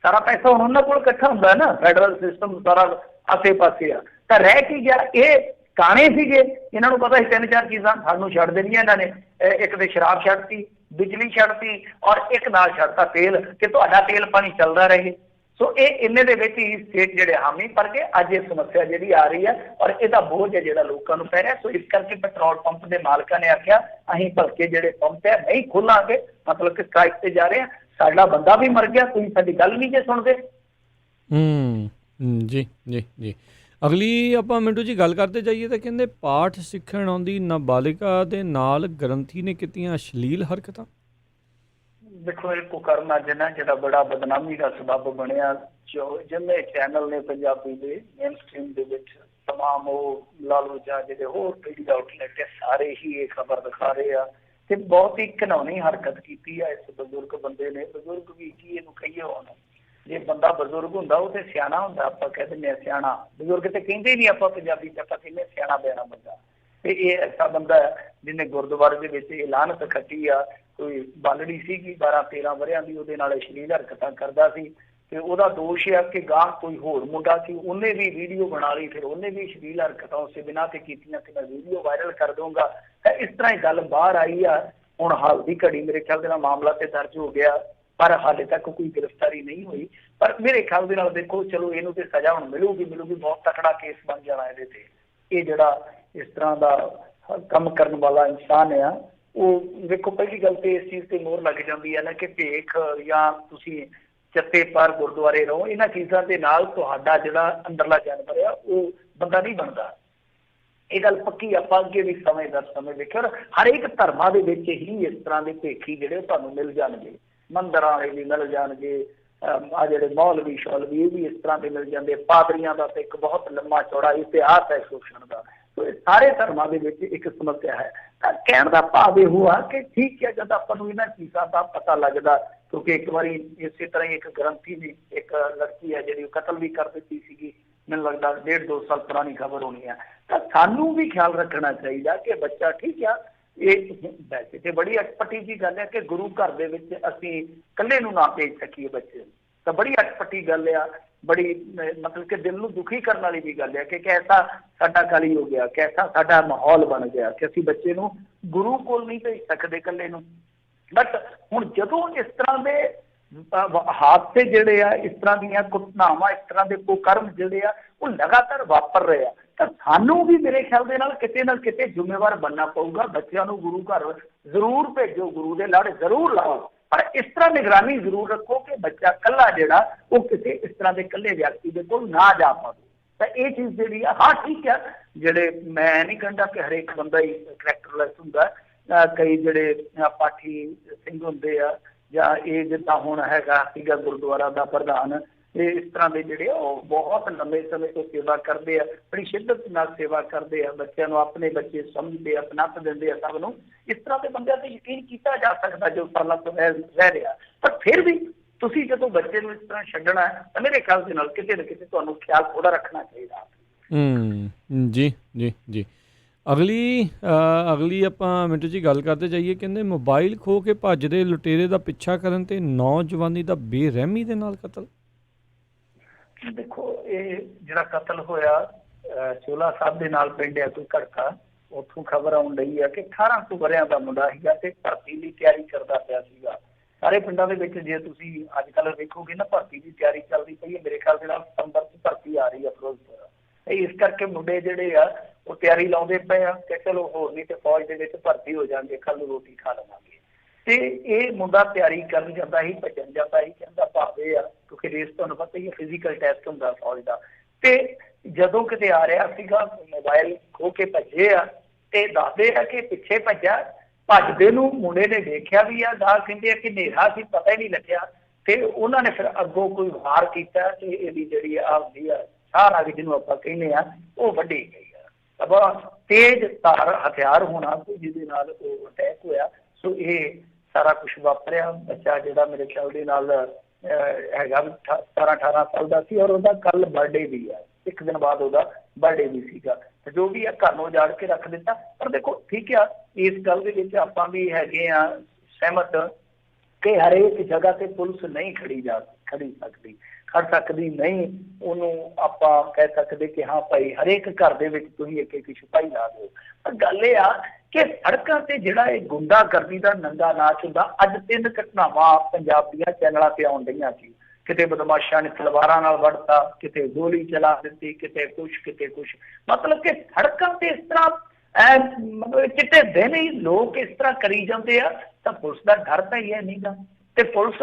ਸਾਰਾ ਪੈਸਾ ਹੁਣ ਉਹਨਾਂ ਕੋਲ ਇਕੱਠਾ ਹੁੰਦਾ ਨਾ, ਫੈਡਰਲ ਸਿਸਟਮ ਸਾਰਾ ਆਸੇ ਪਾਸੇ ਆ। ਤਾਂ ਰਹਿ ਕੀ ਗਿਆ? ਇਹ ਕਾਣੇ ਸੀਗੇ, ਇਹਨਾਂ ਨੂੰ ਪਤਾ ਸੀ 3-4 ਚੀਜ਼ਾਂ ਸਾਨੂੰ ਛੱਡ ਦੇਣੀਆਂ ਇਹਨਾਂ ਨੇ। ਇੱਕ ਤੇ ਸ਼ਰਾਬ ਛੱਡਤੀ, ਬਿਜਲੀ ਛੱਡਤੀ, ਔਰ ਇੱਕ ਨਾਲ ਛੱਡਤਾ ਤੇਲ, ਕਿ ਤੁਹਾਡਾ ਤੇਲ ਪਾਣੀ ਚੱਲਦਾ ਰਹੇ। ਸੋ ਇਹ ਇੰਨੇ ਦੇ ਵਿੱਚ ਹੀ ਸਟੇਟ ਜਿਹੜੇ ਹਾਮੀ ਭਰ ਗਏ। ਅੱਜ ਇਹ ਸਮੱਸਿਆ ਜਿਹੜੀ ਆ ਰਹੀ ਹੈ ਔਰ ਇਹਦਾ ਬੋਝ ਹੈ ਜਿਹੜਾ ਲੋਕਾਂ ਨੂੰ ਪੈ ਰਿਹਾ। ਸੋ ਇਸ ਕਰਕੇ ਪੈਟਰੋਲ ਪੰਪ ਦੇ ਮਾਲਕਾਂ ਨੇ ਆਖਿਆ ਅਸੀਂ ਭਲਕੇ ਜਿਹੜੇ ਪੰਪ ਹੈ ਨਹੀਂ ਖੋਲਾਂਗੇ, ਮਤਲਬ ਕਿ ਸਟ੍ਰਾਈਕ ਤੇ ਜਾ ਰਹੇ ਆ। ਸਾਡਾ ਬੰਦਾ ਵੀ ਮਰ ਗਿਆ, ਤੁਸੀਂ ਸਾਡੀ ਗੱਲ ਨਹੀਂ ਜੇ ਸੁਣਦੇ। ਜੀ ਜੀ ਜੀ। ਅਗਲੀ ਆਪਾਂ ਮਿੰਟੂ ਜੀ ਗੱਲ ਕਰਦੇ ਜਾਈਏ ਤਾਂ ਕਹਿੰਦੇ ਪਾਠ ਸਿੱਖਣ ਆਉਂਦੀ ਨਾਬਾਲਿਗਾ ਦੇ ਨਾਲ ਗ੍ਰੰਥੀ ਨੇ ਕੀਤੀਆਂ ਅਸ਼ਲੀਲ ਹਰਕਤਾਂ। ਦੇਖੋ ਇਹ ਕੁਕਰਮ ਅੱਜ ਨਾ ਜਿਹੜਾ ਬੜਾ ਬਦਨਾਮੀ ਦਾ ਸਬੱਬ ਬਣਿਆ, ਜੋ ਜਿੰਨੇ ਚੈਨਲ ਨੇ ਪੰਜਾਬੀ ਦੇ ਮੇਨ ਸਟ੍ਰੀਮ ਦੇ ਵਿੱਚ ਤਮਾਮ ਉਹ ਲਾ ਲਓ ਜਾਂ ਜਿਹੜੇ ਹੋਰ ਮੀਡੀਆ ਆਊਟਲੈਟ ਸਾਰੇ ਹੀ ਇਹ ਖਬਰ ਦਿਖਾ ਰਹੇ ਆ ਤੇ ਬਹੁਤ ਹੀ ਘਿਨਾਉਣੀ ਹਰਕਤ ਕੀਤੀ ਆ ਇਸ ਬਜ਼ੁਰਗ ਬੰਦੇ ਨੇ। ਬਜ਼ੁਰਗ ਵੀ ਕੀ ਇਹਨੂੰ ਕਹੀਏ ਹੁਣ, ਜੇ ਬੰਦਾ ਬਜ਼ੁਰਗ ਹੁੰਦਾ ਉਹ ਤੇ ਸਿਆਣਾ ਹੁੰਦਾ, ਆਪਾਂ ਕਹਿ ਦਿੰਦੇ ਹਾਂ ਸਿਆਣਾ, ਬਜ਼ੁਰਗ ਤੇ ਕਹਿੰਦੇ ਹੀ ਨਹੀਂ ਆਪਾਂ ਪੰਜਾਬੀ ਚ, ਆਪਾਂ ਕਹਿੰਦੇ ਸਿਆਣਾ ਬਿਆਣਾ ਬੰਦਾ। ਤੇ ਇਹ ਐਸਾ ਬੰਦਾ ਹੈ ਜਿਹਨੇ ਗੁਰਦੁਆਰੇ ਦੇ ਵਿੱਚ ਇਹ ਲਾਹਨਤ ਖੱਟੀ ਆ। ਕੋਈ ਬਾਲੜੀ ਸੀਗੀ 12-13 ਵਰਿਆਂ ਦੀ, ਉਹਦੇ ਨਾਲ ਅਸ਼ਲੀਲ ਹਰਕਤਾਂ ਕਰਦਾ ਸੀ ਤੇ ਉਹਦਾ ਦੋਸ਼ ਆ ਕਿ ਗਾਂ ਕੋਈ ਹੋਰ ਮੁੰਡਾ ਸੀ, ਉਹਨੇ ਵੀ ਵੀਡੀਓ ਬਣਾ ਲਈ, ਫਿਰ ਉਹਨੇ ਵੀ ਅਸ਼ਲੀਲ ਹਰਕਤਾਂ ਉਸੇ ਬਿਨਾਂ ਤੇ ਕੀਤੀਆਂ ਕਿ ਮੈਂ ਵੀਡੀਓ ਵਾਇਰਲ ਕਰ ਦਊਂਗਾ। ਤਾਂ ਇਸ ਤਰ੍ਹਾਂ ਹੀ ਗੱਲ ਬਾਹਰ ਆਈ ਆ। ਹੁਣ ਹਾਲ ਦੀ ਘੜੀ ਮੇਰੇ ਖਿਆਲ ਦੇ ਨਾਲ ਮਾਮਲਾ ਤੇ ਦਰਜ ਹੋ ਗਿਆ, ਪਰ ਹਾਲੇ ਤੱਕ ਕੋਈ ਗ੍ਰਿਫਤਾਰੀ ਨਹੀਂ ਹੋਈ। ਪਰ ਮੇਰੇ ਖਿਆਲ ਦੇ ਨਾਲ ਦੇਖੋ, ਚਲੋ ਇਹਨੂੰ ਤੇ ਸਜ਼ਾ ਹੁਣ ਮਿਲੂਗੀ, ਬਹੁਤ ਤਕੜਾ ਕੇਸ ਬਣ ਜਾਣਾ ਇਹਦੇ ਤੇ। ਇਹ ਜਿਹੜਾ ਇਸ ਤਰ੍ਹਾਂ ਦਾ ਕੰਮ ਕਰਨ ਵਾਲਾ ਇਨਸਾਨ ਆ, ਉਹ ਵੇਖੋ ਪਹਿਲੀ ਗੱਲ ਤੇ ਇਸ ਚੀਜ਼ ਤੇ ਮੋਹਰ ਲੱਗ ਜਾਂਦੀ ਹੈ ਨਾ ਕਿ ਭੇਖ ਜਾਂ ਤੁਸੀਂ ਚੱਤੇ ਪਰ ਗੁਰਦੁਆਰੇ ਰਹੋ, ਇਹਨਾਂ ਚੀਜ਼ਾਂ ਦੇ ਨਾਲ ਤੁਹਾਡਾ ਜਿਹੜਾ ਅੰਦਰਲਾ ਜਾਨਵਰ ਆ ਉਹ ਬੰਦਾ ਨਹੀਂ ਬਣਦਾ। ਇਹ ਗੱਲ ਪੱਕੀ ਆਪਾਂ ਅੱਗੇ ਵੀ ਸਮੇਂ ਵੇਖਿਆ। ਹਰੇਕ ਧਰਮਾਂ ਦੇ ਵਿੱਚ ਹੀ ਇਸ ਤਰ੍ਹਾਂ ਦੇ ਭੇਖੀ ਜਿਹੜੇ ਤੁਹਾਨੂੰ ਮਿਲ ਜਾਣਗੇ, ਮੰਦਿਰਾਂ ਵਾਲੇ ਵੀ ਮਿਲ ਜਾਣਗੇ, ਆ ਜਿਹੜੇ ਮੌਲਵੀ ਸ਼ੌਲਵੀ ਇਹ ਵੀ ਇਸ ਤਰ੍ਹਾਂ ਦੇ ਮਿਲ ਜਾਂਦੇ। ਪਾਦਰੀਆਂ ਦਾ ਤਾਂ ਇੱਕ ਬਹੁਤ ਲੰਮਾ ਚੌੜਾ ਇਤਿਹਾਸ ਹੈ ਸ਼ੋਸ਼ਣ ਦਾ। ਸੋ ਸਾਰੇ ਧਰਮਾਂ ਦੇ ਵਿੱਚ ਇੱਕ ਸਮੱਸਿਆ ਹੈ। ਤਾਂ ਕਹਿਣ ਦਾ ਭਾਵ ਇਹ ਹੋਆ ਕਿ ਠੀਕ ਹੈ, ਜਦ ਆਪਾਂ ਨੂੰ ਇਹਨਾਂ ਚੀਜ਼ਾਂ ਦਾ ਪਤਾ ਲੱਗਦਾ, ਕਿਉਂਕਿ ਇੱਕ ਵਾਰੀ ਇਸੇ ਤਰ੍ਹਾਂ ਹੀ ਇੱਕ ਗ੍ਰੰਥੀ ਨੇ ਇੱਕ ਲੜਕੀ ਹੈ ਜਿਹੜੀ ਕਤਲ ਵੀ ਕਰ ਦਿੱਤੀ ਸੀਗੀ, ਮੈਨੂੰ ਲੱਗਦਾ 1.5-2 ਸਾਲ ਪੁਰਾਣੀ ਖਬਰ ਹੋਣੀ ਹੈ। ਤਾਂ ਸਾਨੂੰ ਵੀ ਖਿਆਲ ਰੱਖਣਾ ਚਾਹੀਦਾ ਕਿ ਬੱਚਾ ਠੀਕ ਆ, ਇਹ ਵੈਸੇ ਤੇ ਬੜੀ ਅਟਪਟੀ ਜੀ ਗੱਲ ਹੈ ਕਿ ਗੁਰੂ ਘਰ ਦੇ ਵਿੱਚ ਅਸੀਂ ਇਕੱਲੇ ਨੂੰ ਨਾ ਭੇਜ ਸਕੀਏ ਬੱਚੇ ਨੂੰ, ਤਾਂ ਬੜੀ ਅਟਪਟੀ ਗੱਲ ਆ, ਬੜੀ ਮਤਲਬ ਕਿ ਦਿਲ ਨੂੰ ਦੁਖੀ ਕਰਨ ਵਾਲੀ ਵੀ ਗੱਲ ਹੈ ਕਿ ਕੈਸਾ ਸਾਡਾ ਕਲੀ ਹੋ ਗਿਆ, ਕੈਸਾ ਸਾਡਾ ਮਾਹੌਲ ਬਣ ਗਿਆ ਕਿ ਅਸੀਂ ਬੱਚੇ ਨੂੰ ਗੁਰੂ ਕੋਲ ਨਹੀਂ ਭੇਜ ਸਕਦੇ ਇਕੱਲੇ ਨੂੰ। ਬਟ ਹੁਣ ਜਦੋਂ ਇਸ ਤਰ੍ਹਾਂ ਦੇ ਹਾਦਸੇ ਜਿਹੜੇ ਆ, ਇਸ ਤਰ੍ਹਾਂ ਦੀਆਂ ਘਟਨਾਵਾਂ, ਇਸ ਤਰ੍ਹਾਂ ਦੇ ਕੁਕਰਮ ਜਿਹੜੇ ਆ ਉਹ ਲਗਾਤਾਰ ਵਾਪਰ ਰਹੇ ਆ, ਤਾਂ ਸਾਨੂੰ ਵੀ ਮੇਰੇ ਖਿਆਲ ਦੇ ਨਾਲ ਕਿਤੇ ਜ਼ਿੰਮੇਵਾਰ ਬਣਨਾ ਪਊਗਾ। ਬੱਚਿਆਂ ਨੂੰ ਗੁਰੂ ਘਰ ਜ਼ਰੂਰ ਭੇਜੋ, ਗੁਰੂ ਦੇ ਲੜ ਜ਼ਰੂਰ ਲਾਓ, ਪਰ ਇਸ ਤਰ੍ਹਾਂ ਨਿਗਰਾਨੀ ਜ਼ਰੂਰ ਰੱਖੋ ਕਿ ਬੱਚਾ ਇਕੱਲਾ ਜਿਹੜਾ ਉਹ ਕਿਸੇ ਇਸ ਤਰ੍ਹਾਂ ਦੇ ਇਕੱਲੇ ਵਿਅਕਤੀ ਦੇ ਕੋਲ ਨਾ ਜਾ ਪਾਵੇ। ਤਾਂ ਇਹ ਚੀਜ਼ ਜਿਹੜੀ ਆ, ਹਾਂ ਠੀਕ ਆ, ਜਿਹੜੇ ਮੈਂ ਨਹੀਂ ਕਹਿੰਦਾ ਕਿ ਹਰੇਕ ਬੰਦਾ ਹੀ ਕਰੈਕਟਰਲੈਸ ਹੁੰਦਾ, ਕਈ ਜਿਹੜੇ ਪਾਠੀ ਸਿੰਘ ਹੁੰਦੇ ਆ, ਜਾਂ ਇਹ ਜਿੱਦਾਂ ਹੁਣ ਹੈਗਾ ਸੀਗਾ ਗੁਰਦੁਆਰਾ ਦਾ ਪ੍ਰਧਾਨ, ਇਹ ਇਸ ਤਰ੍ਹਾਂ ਦੇ ਜਿਹੜੇ ਉਹ ਬਹੁਤ ਲੰਬੇ ਸਮੇਂ ਤੋਂ ਸੇਵਾ ਕਰਦੇ ਆ, ਬੜੀ ਸ਼ਿੱਦਤ ਨਾਲ ਸੇਵਾ ਕਰਦੇ ਆ, ਬੱਚਿਆਂ ਨੂੰ ਆਪਣੇ ਬੱਚੇ ਸਮਝਦੇ ਆ, ਪਨੱਤ ਦਿੰਦੇ ਆ ਸਭ ਨੂੰ। ਇਸ ਤਰ੍ਹਾਂ ਦੇ ਬੰਦਿਆਂ ਤੇ ਯਕੀਨ ਕੀਤਾ ਜਾ ਸਕਦਾ ਜੋ ਸਾਲਾਂ ਤੋਂ ਰਹਿ ਰਿਹਾ। ਪਰ ਫਿਰ ਵੀ ਤੁਸੀਂ ਜਦੋਂ ਬੱਚੇ ਨੂੰ ਇਸ ਤਰ੍ਹਾਂ ਛੱਡਣਾ ਹੈ ਤਾਂ ਮੇਰੇ ਖਿਆਲ ਦੇ ਨਾਲ ਕਿਤੇ ਨਾ ਕਿਤੇ ਤੁਹਾਨੂੰ ਖਿਆਲ ਥੋੜਾ ਰੱਖਣਾ ਚਾਹੀਦਾ। ਜੀ ਜੀ ਜੀ। ਅਗਲੀ ਆਪਾਂ ਮਿੰਟੂ ਜੀ ਗੱਲ ਕਰਦੇ ਜਾਈਏ। ਕਹਿੰਦੇ ਮੋਬਾਈਲ ਖੋਹ ਕੇ ਭੱਜਦੇ ਲੁਟੇਰੇ ਦਾ ਪਿੱਛਾ ਕਰਨ ਤੇ ਨੌਜਵਾਨੀ ਦਾ ਬੇਰਹਿਮੀ ਦੇ ਨਾਲ ਕਤਲ। ਦੇਖੋ, ਇਹ ਜਿਹੜਾ ਕਤਲ ਹੋਇਆ ਚੋਲਾ ਸਾਹਿਬ ਦੇ ਨਾਲ ਪਿੰਡ ਆ ਕੋਈ ਘੜਕਾ, ਉੱਥੋਂ ਖਬਰ ਆਉਣ ਰਹੀ ਹੈ ਕਿ 18 ਕੁ ਵਰ੍ਹਿਆਂ ਦਾ ਮੁੰਡਾ ਸੀਗਾ ਤੇ ਭਰਤੀ ਦੀ ਤਿਆਰੀ ਕਰਦਾ ਪਿਆ ਸੀਗਾ। ਸਾਰੇ ਪਿੰਡਾਂ ਦੇ ਵਿੱਚ ਜੇ ਤੁਸੀਂ ਅੱਜ ਕੱਲ੍ਹ ਵੇਖੋਗੇ ਨਾ, ਭਰਤੀ ਦੀ ਤਿਆਰੀ ਚੱਲਦੀ ਪਈ ਹੈ। ਮੇਰੇ ਖਿਆਲ ਦੇ ਨਾਲ ਸਤੰਬਰ 'ਚ ਭਰਤੀ ਆ ਰਹੀ ਹੈ ਫਿਰੋਜ਼ਪੁਰ। ਇਸ ਕਰਕੇ ਮੁੰਡੇ ਜਿਹੜੇ ਆ ਉਹ ਤਿਆਰੀ ਲਾਉਂਦੇ ਪਏ ਆ ਕਿ ਚਲੋ ਹੋਰ ਨਹੀਂ ਤੇ ਫੌਜ ਦੇ ਵਿੱਚ ਭਰਤੀ ਹੋ ਜਾਣਗੇ, ਕੱਲ੍ਹ ਨੂੰ ਰੋਟੀ ਖਾ ਲਵਾਂਗੇ। ਤੇ ਇਹ ਮੁੰਡਾ ਤਿਆਰੀ ਕਰਨ ਜਾਂਦਾ ਸੀ, ਭੱਜਣ ਜਾਂਦਾ ਸੀ, ਕਹਿੰਦਾ ਭਾਵੇਂ ਆ ਕਿਉਂਕਿ ਰੇਸ ਤੁਹਾਨੂੰ ਪਤਾ ਹੀ ਹੈ, ਫਿਜ਼ੀਕਲ ਟੈਸਟ ਹੁੰਦਾ ਫੌਜ ਦਾ। ਤੇ ਜਦੋਂ ਕਿਤੇ ਆ ਰਿਹਾ ਸੀਗਾ, ਮੋਬਾਇਲ ਖੋਹ ਕੇ ਭੱਜੇ ਆ ਤੇ ਦੱਸਦੇ ਆ ਕਿ ਪਿੱਛੇ ਭੱਜਦੇ ਨੂੰ ਮੁੰਡੇ ਨੇ ਦੇਖਿਆ ਵੀ ਆ, ਨਾਲ ਕਹਿੰਦੇ ਆ ਕਿ ਹਨੇਰਾ ਸੀ, ਪਤਾ ਹੀ ਨਹੀਂ ਲੱਗਿਆ। ਤੇ ਉਹਨਾਂ ਨੇ ਫਿਰ ਅੱਗੋਂ ਕੋਈ ਵਾਰ ਕੀਤਾ ਤੇ ਇਹਦੀ ਜਿਹੜੀ ਆ ਹੁੰਦੀ ਆ ਸਾਰਾ ਜਿਹਨੂੰ ਆਪਾਂ ਕਹਿੰਦੇ ਆ ਉਹ ਵੱਢੀ ਗਈ ਆ। ਬਹੁਤ ਤੇਜ਼ ਧਾਰ ਹਥਿਆਰ ਹੋਣਾ ਜਿਹਦੇ ਨਾਲ ਉਹ ਅਟੈਕ ਹੋਇਆ। ਸੋ ਇਹ ਸਾਰਾ ਕੁਛ ਵਾਪਰਿਆ। ਬੱਚਾ ਜਿਹੜਾ ਮੇਰੇ ਖਿਆਲ ਦੇ ਨਾਲ ਹੈਗਾ 17-18 ਸਾਲ ਦਾ ਸੀ, ਔਰ ਉਹਦਾ ਕੱਲ ਬਰਥਡੇ ਵੀ ਆ, ਇੱਕ ਦਿਨ ਬਾਅਦ ਉਹਦਾ ਬਰਥਡੇ ਵੀ ਸੀਗਾ। ਤੇ ਜੋ ਵੀ ਆ ਘਰ ਨੂੰ ਉਜਾੜ ਕੇ ਰੱਖ ਦਿੱਤਾ। ਪਰ ਦੇਖੋ ਠੀਕ ਆ, ਇਸ ਗੱਲ ਦੇ ਵਿੱਚ ਆਪਾਂ ਵੀ ਹੈਗੇ ਆ ਸਹਿਮਤ ਕਿ ਹਰੇਕ ਜਗ੍ਹਾ ਤੇ ਪੁਲਿਸ ਨਹੀਂ ਖੜ ਸਕਦੀ ਨਹੀਂ। ਉਹਨੂੰ ਆਪਾਂ ਕਹਿ ਸਕਦੇ ਕਿ ਹਾਂ ਭਾਈ ਹਰੇਕ ਘਰ ਦੇ ਵਿੱਚ ਤੁਸੀਂ ਇੱਕ ਸਿਪਾਹੀ ਲਾ ਦਿਓ। ਪਰ ਗੱਲ ਇਹ ਆ ਕਿ ਸੜਕਾਂ ਤੇ ਜਿਹੜਾ ਇਹ ਗੁੰਡਾਗਰਦੀ ਦਾ ਨੰਗਾ ਨਾਚ ਹੁੰਦਾ। ਅੱਜ 3 ਘਟਨਾਵਾਂ ਪੰਜਾਬ ਦੀਆਂ ਚੈਨਲਾਂ ਤੇ ਆਉਣ ਡਈਆਂ ਸੀ। ਕਿਤੇ ਬਦਮਾਸ਼ਾਂ ਨੇ ਤਲਵਾਰਾਂ ਨਾਲ ਵੜਤਾ, ਕਿਤੇ ਗੋਲੀ ਚਲਾ ਦਿੱਤੀ, ਕਿਤੇ ਕੁਛ। ਮਤਲਬ ਕਿ ਸੜਕਾਂ ਤੇ ਇਸ ਤਰ੍ਹਾਂ ਮਤਲਬ ਚਿੱਟੇ ਦਿਨ ਹੀ ਲੋਕ ਇਸ ਤਰ੍ਹਾਂ ਕਰੀ ਜਾਂਦੇ ਆ। ਤਾਂ ਪੁਲਿਸ ਦਾ ਡਰ ਤਾਂ ਹੀ ਹੈ ਨੀਗਾ। ਤੇ ਪੁਲਿਸ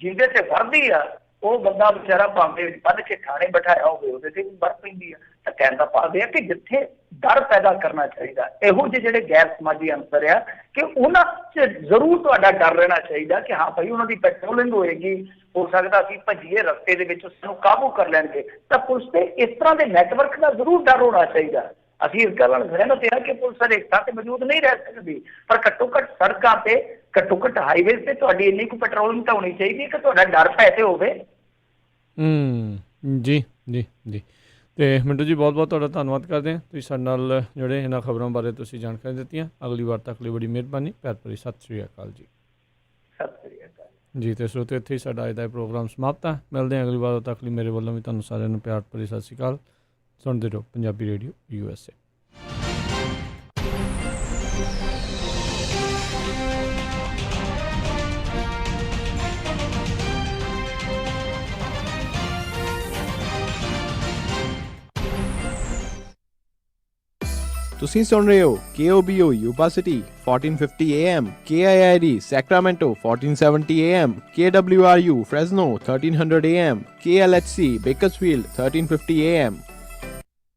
ਜਿਹਦੇ ਤੇ ਵਰਦੀ ਆ ਉਹ ਬੰਦਾ ਵਿਚਾਰਾ ਭਾਵੇਂ ਬੰਨ ਕੇ ਥਾਣੇ ਬਿਠਾਇਆ ਹੋਵੇ ਉਹਦੇ ਤੇ ਵੀ ਵਰ ਪੈਂਦੀ ਆ। ਤਾਂ ਕਹਿਣ ਦਾ ਭਾਵ ਇਹ ਆ ਕਿ ਜਿੱਥੇ ਡਰ ਪੈਦਾ ਕਰਨਾ ਚਾਹੀਦਾ, ਇਹੋ ਜਿਹੇ ਜਿਹੜੇ ਗੈਰ ਸਮਾਜੀ ਅੰਸਰ ਆ ਕਿ ਉਹਨਾਂ 'ਚ ਜ਼ਰੂਰ ਤੁਹਾਡਾ ਡਰ ਰਹਿਣਾ ਚਾਹੀਦਾ ਕਿ ਹਾਂ ਭਾਈ ਉਹਨਾਂ ਦੀ ਪੈਟਰੋਲਿੰਗ ਹੋਏਗੀ, ਹੋ ਸਕਦਾ ਅਸੀਂ ਭੱਜੀਏ ਰਸਤੇ ਦੇ ਵਿੱਚ ਸਾਨੂੰ ਕਾਬੂ ਕਰ ਲੈਣਗੇ। ਤਾਂ ਪੁਲਿਸ ਤੇ ਇਸ ਤਰ੍ਹਾਂ ਦੇ ਨੈਟਵਰਕ ਦਾ ਜ਼ਰੂਰ ਡਰ ਹੋਣਾ ਚਾਹੀਦਾ। ਅਸੀਂ ਇਸ ਗੱਲ ਨਾਲ ਸਹਿਮਤ ਹਾਂ ਕਿ ਪੁਲਿਸ ਹਰੇਕ ਥਾਂ ਤੇ ਮੌਜੂਦ ਨਹੀਂ ਰਹਿ ਸਕਦੀ, ਪਰ ਘੱਟੋ ਘੱਟ ਸੜਕਾਂ ਤੇ, ਘੱਟੋ ਘੱਟ ਹਾਈਵੇਜ਼ ਤੇ ਤੁਹਾਡੀ ਇੰਨੀ ਕੁ ਪੈਟਰੋਲਿੰਗ ਤਾਂ ਹੋਣੀ ਚਾਹੀਦੀ ਹੈ ਕਿ ਤੁਹਾਡਾ ਡਰ ਭੈ ਤੇ ਹੋਵੇ। ਜੀ ਜੀ ਜੀ। ਤੇ ਮਿੰਟੂ ਜੀ ਬਹੁਤ ਬਹੁਤ ਤੁਹਾਡਾ ਧੰਨਵਾਦ ਕਰਦੇ ਹਾਂ, ਤੁਸੀਂ ਸਾਡੇ ਨਾਲ ਜਿਹੜੇ ਇਹਨਾਂ ਖਬਰਾਂ ਬਾਰੇ ਤੁਸੀਂ ਜਾਣਕਾਰੀ ਦਿੱਤੀਆਂ। ਅਗਲੀ ਵਾਰ ਤੱਕ ਲਈ ਬੜੀ ਮਿਹਰਬਾਨੀ, ਪਿਆਰ ਭਰੀ ਸਤਿ ਸ਼੍ਰੀ ਅਕਾਲ ਜੀ। ਸਤਿ ਸ੍ਰੀ ਅਕਾਲ ਜੀ। ਤੇ ਸਰੋਤੇ ਇੱਥੇ ਹੀ ਸਾਡਾ ਅੱਜ ਦਾ ਇਹ ਪ੍ਰੋਗਰਾਮ ਸਮਾਪਤ ਹੈ। ਮਿਲਦੇ ਹਾਂ ਅਗਲੀ ਵਾਰ ਤੱਕ ਲਈ ਮੇਰੇ ਵੱਲੋਂ ਵੀ ਤੁਹਾਨੂੰ ਸਾਰਿਆਂ ਨੂੰ ਪਿਆਰ ਭਰੀ ਸਤਿ ਸ਼੍ਰੀ ਅਕਾਲ। ਸੁਣਦੇ ਰਹੋ ਪੰਜਾਬੀ ਰੇਡੀਓ USA। ਤੁਸੀਂ ਸੁਣ ਰਹੇ ਹੋ KOBO Yuba City 1450 AM, KIID Sacramento 1470 AM, KWRU Fresno 1300 AM, KLHC Bakersfield 1350 AM.